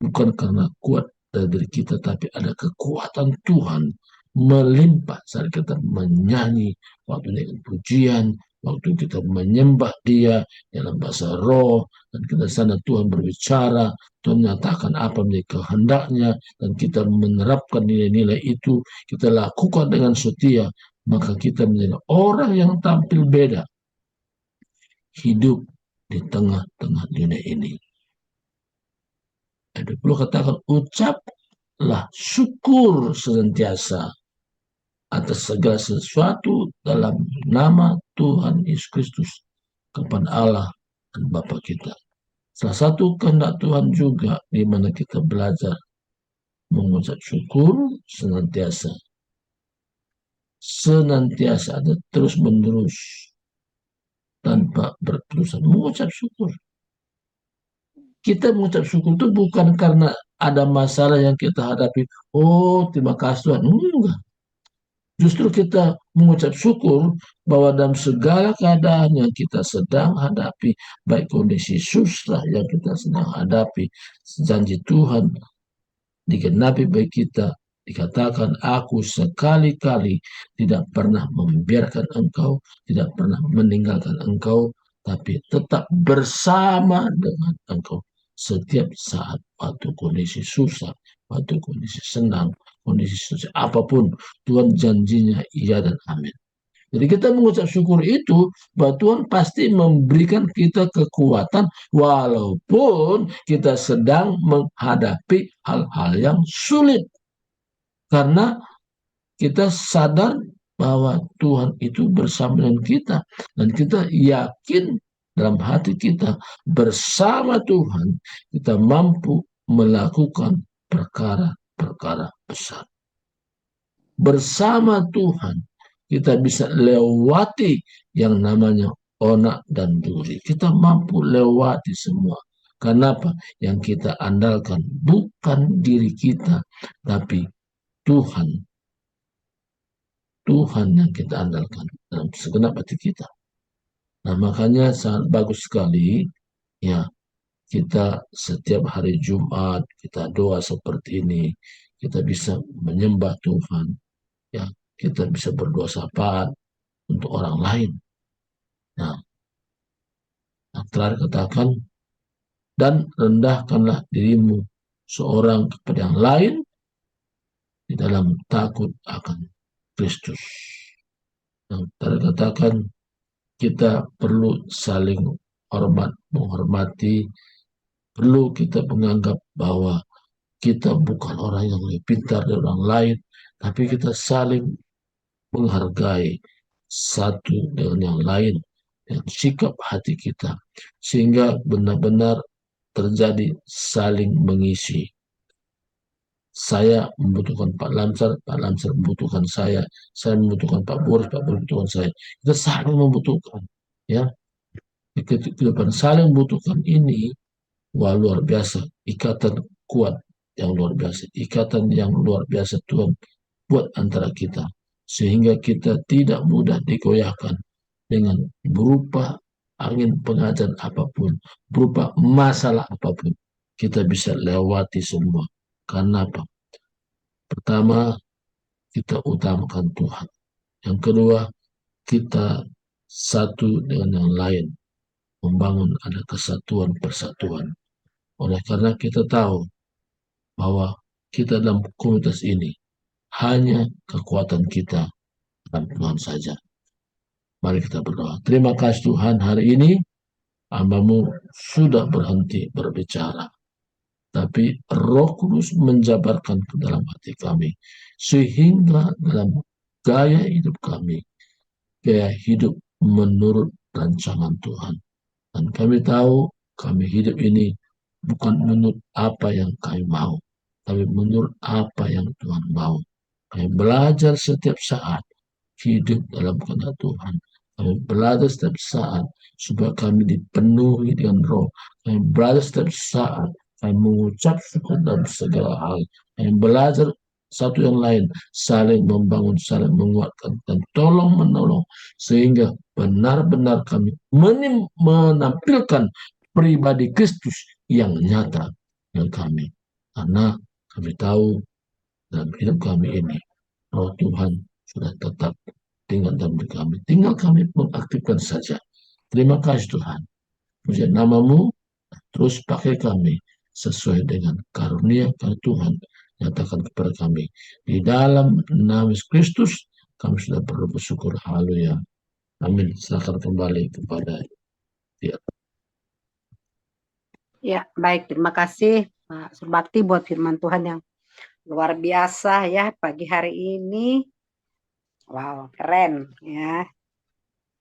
bukan karena kuat dari diri kita, tapi ada kekuatan Tuhan melimpah saat kita menyanyi, waktu dengan pujian, waktu kita menyembah Dia dalam bahasa roh, dan kita sana Tuhan berbicara, Tuhan menyatakan apa menjadi kehendaknya, dan kita menerapkan nilai-nilai itu, kita lakukan dengan setia, maka kita menjadi orang yang tampil beda, hidup di tengah-tengah dunia ini. Ada perlu katakan, ucaplah syukur senantiasa atas segala sesuatu dalam nama Tuhan Yesus Kristus kepada Allah dan Bapa kita. Salah satu kehendak Tuhan juga di mana kita belajar mengucap syukur senantiasa. Senantiasa ada terus menerus tanpa berterusan mengucap syukur. Kita mengucap syukur itu bukan karena ada masalah yang kita hadapi. Oh, terima kasih Tuhan. Enggak. Justru kita mengucap syukur bahwa dalam segala keadaan yang kita sedang hadapi, baik kondisi susah yang kita sedang hadapi, janji Tuhan digenapi bagi kita, dikatakan, aku sekali-kali tidak pernah membiarkan engkau, tidak pernah meninggalkan engkau, tapi tetap bersama dengan engkau setiap saat, waktu kondisi susah, waktu kondisi senang, kondisi susah, apapun, Tuhan janjinya iya dan amin. Jadi kita mengucap syukur itu bahwa Tuhan pasti memberikan kita kekuatan walaupun kita sedang menghadapi hal-hal yang sulit. Karena kita sadar bahwa Tuhan itu bersama dengan kita. Dan kita yakin dalam hati kita bersama Tuhan kita mampu melakukan perkara-perkara besar. Bersama Tuhan kita bisa lewati yang namanya onak dan duri. Kita mampu lewati semua. Kenapa? Yang kita andalkan bukan diri kita, tapi Tuhan. Tuhan yang kita andalkan dalam segenap hati kita. Nah, makanya sangat bagus sekali ya kita setiap hari Jumat kita doa seperti ini. Kita bisa menyembah Tuhan. Ya, kita bisa berdoa syafaat untuk orang lain. Nah, yang terakhir katakan, dan rendahkanlah dirimu seorang kepada yang lain di dalam takut akan Kristus. Yang terakhir katakan, kita perlu saling menghormati, perlu kita menganggap bahwa kita bukan orang yang lebih pintar dari orang lain, tapi kita saling menghargai satu dengan yang lain, dan sikap hati kita, sehingga benar-benar terjadi saling mengisi. Saya membutuhkan Pak Lamsar membutuhkan saya membutuhkan Pak Boris membutuhkan saya. Kita saling membutuhkan, ya. Kehidupan saling membutuhkan ini, wah luar biasa, ikatan kuat yang luar biasa, ikatan yang luar biasa Tuhan buat antara kita, sehingga kita tidak mudah digoyahkan dengan berupa angin pengajar apapun, berupa masalah apapun, kita bisa lewati semua. Karena apa? Pertama, kita utamakan Tuhan. Yang kedua, kita satu dengan yang lain, membangun ada kesatuan persatuan. Oleh karena kita tahu bahwa kita dalam komunitas ini hanya kekuatan kita dalam Tuhan saja. Mari kita berdoa. Terima kasih Tuhan, hari ini hamba-Mu sudah berhenti berbicara, tapi Roh Kudus menjabarkan ke dalam hati kami, sehingga dalam gaya hidup kami, gaya hidup menurut rancangan Tuhan. Dan kami tahu kami hidup ini bukan menurut apa yang kami mau, tapi menurut apa yang Tuhan mau. Kami belajar setiap saat hidup dalam kehendak Tuhan. Kami belajar setiap saat supaya kami dipenuhi dengan Roh. Kami belajar setiap saat kami mengucap syukur dalam segala hal. Kami belajar satu yang lain, saling membangun, saling menguatkan, dan tolong menolong, sehingga benar-benar kami menampilkan pribadi Kristus yang nyata yang kami. Karena kami tahu dalam hidup kami ini, Roh Tuhan sudah tetap tinggal dalam diri kami. Tinggal kami mengaktifkan saja. Terima kasih Tuhan. Puji namamu, terus pakai kami sesuai dengan karunia Tuhan nyatakan kepada kami. Di dalam nama Yesus Kristus, kami sudah bersyukur. Haleluya. Amin. Serahkan kembali kepada dia. Ya, baik. Terima kasih Pak Surbakti buat firman Tuhan yang luar biasa ya pagi hari ini. Wow, keren ya.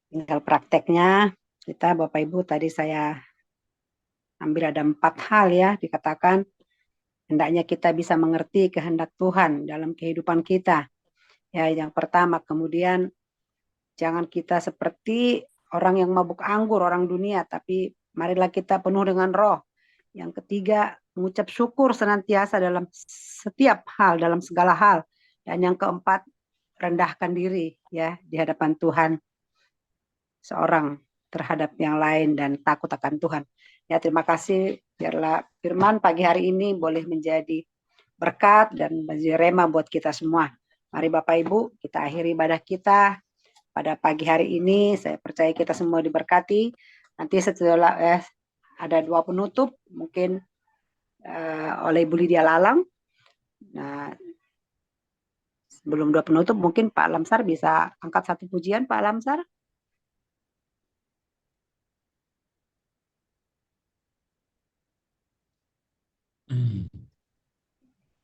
Tinggal prakteknya kita Bapak Ibu tadi saya ambil ada 4 hal ya dikatakan hendaknya kita bisa mengerti kehendak Tuhan dalam kehidupan kita. Ya, yang pertama, kemudian jangan kita seperti orang yang mabuk anggur, orang dunia, tapi marilah kita penuh dengan roh. Yang ketiga, mengucap syukur senantiasa dalam setiap hal, dalam segala hal. Dan yang keempat, rendahkan diri ya di hadapan Tuhan seorang terhadap yang lain dan takut akan Tuhan. Ya, terima kasih. Biarlah firman pagi hari ini boleh menjadi berkat dan menjadi rema buat kita semua. Mari Bapak Ibu, kita akhiri ibadah kita pada pagi hari ini. Saya percaya kita semua diberkati. Nanti setelah ada 2 penutup mungkin oleh Ibu Lydia Lalang. Nah, sebelum 2 penutup mungkin Pak Lamsar bisa angkat 1 pujian, Pak Lamsar.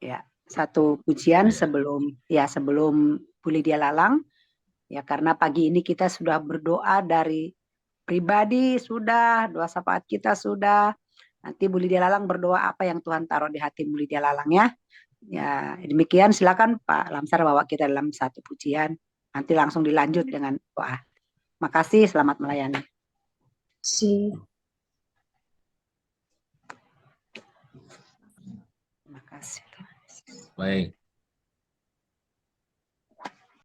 Ya, 1 pujian sebelum Bu Lydia Lalang. Ya, karena pagi ini kita sudah berdoa dari pribadi sudah, doa syafaat kita sudah. Nanti Bu Lydia Lalang berdoa apa yang Tuhan taruh di hati Bu Lydia Lalang ya. Ya, demikian silakan Pak Lamsar bawa kita dalam 1 pujian. Nanti langsung dilanjut dengan doa. Makasih, selamat melayani. Terima kasih. Baik.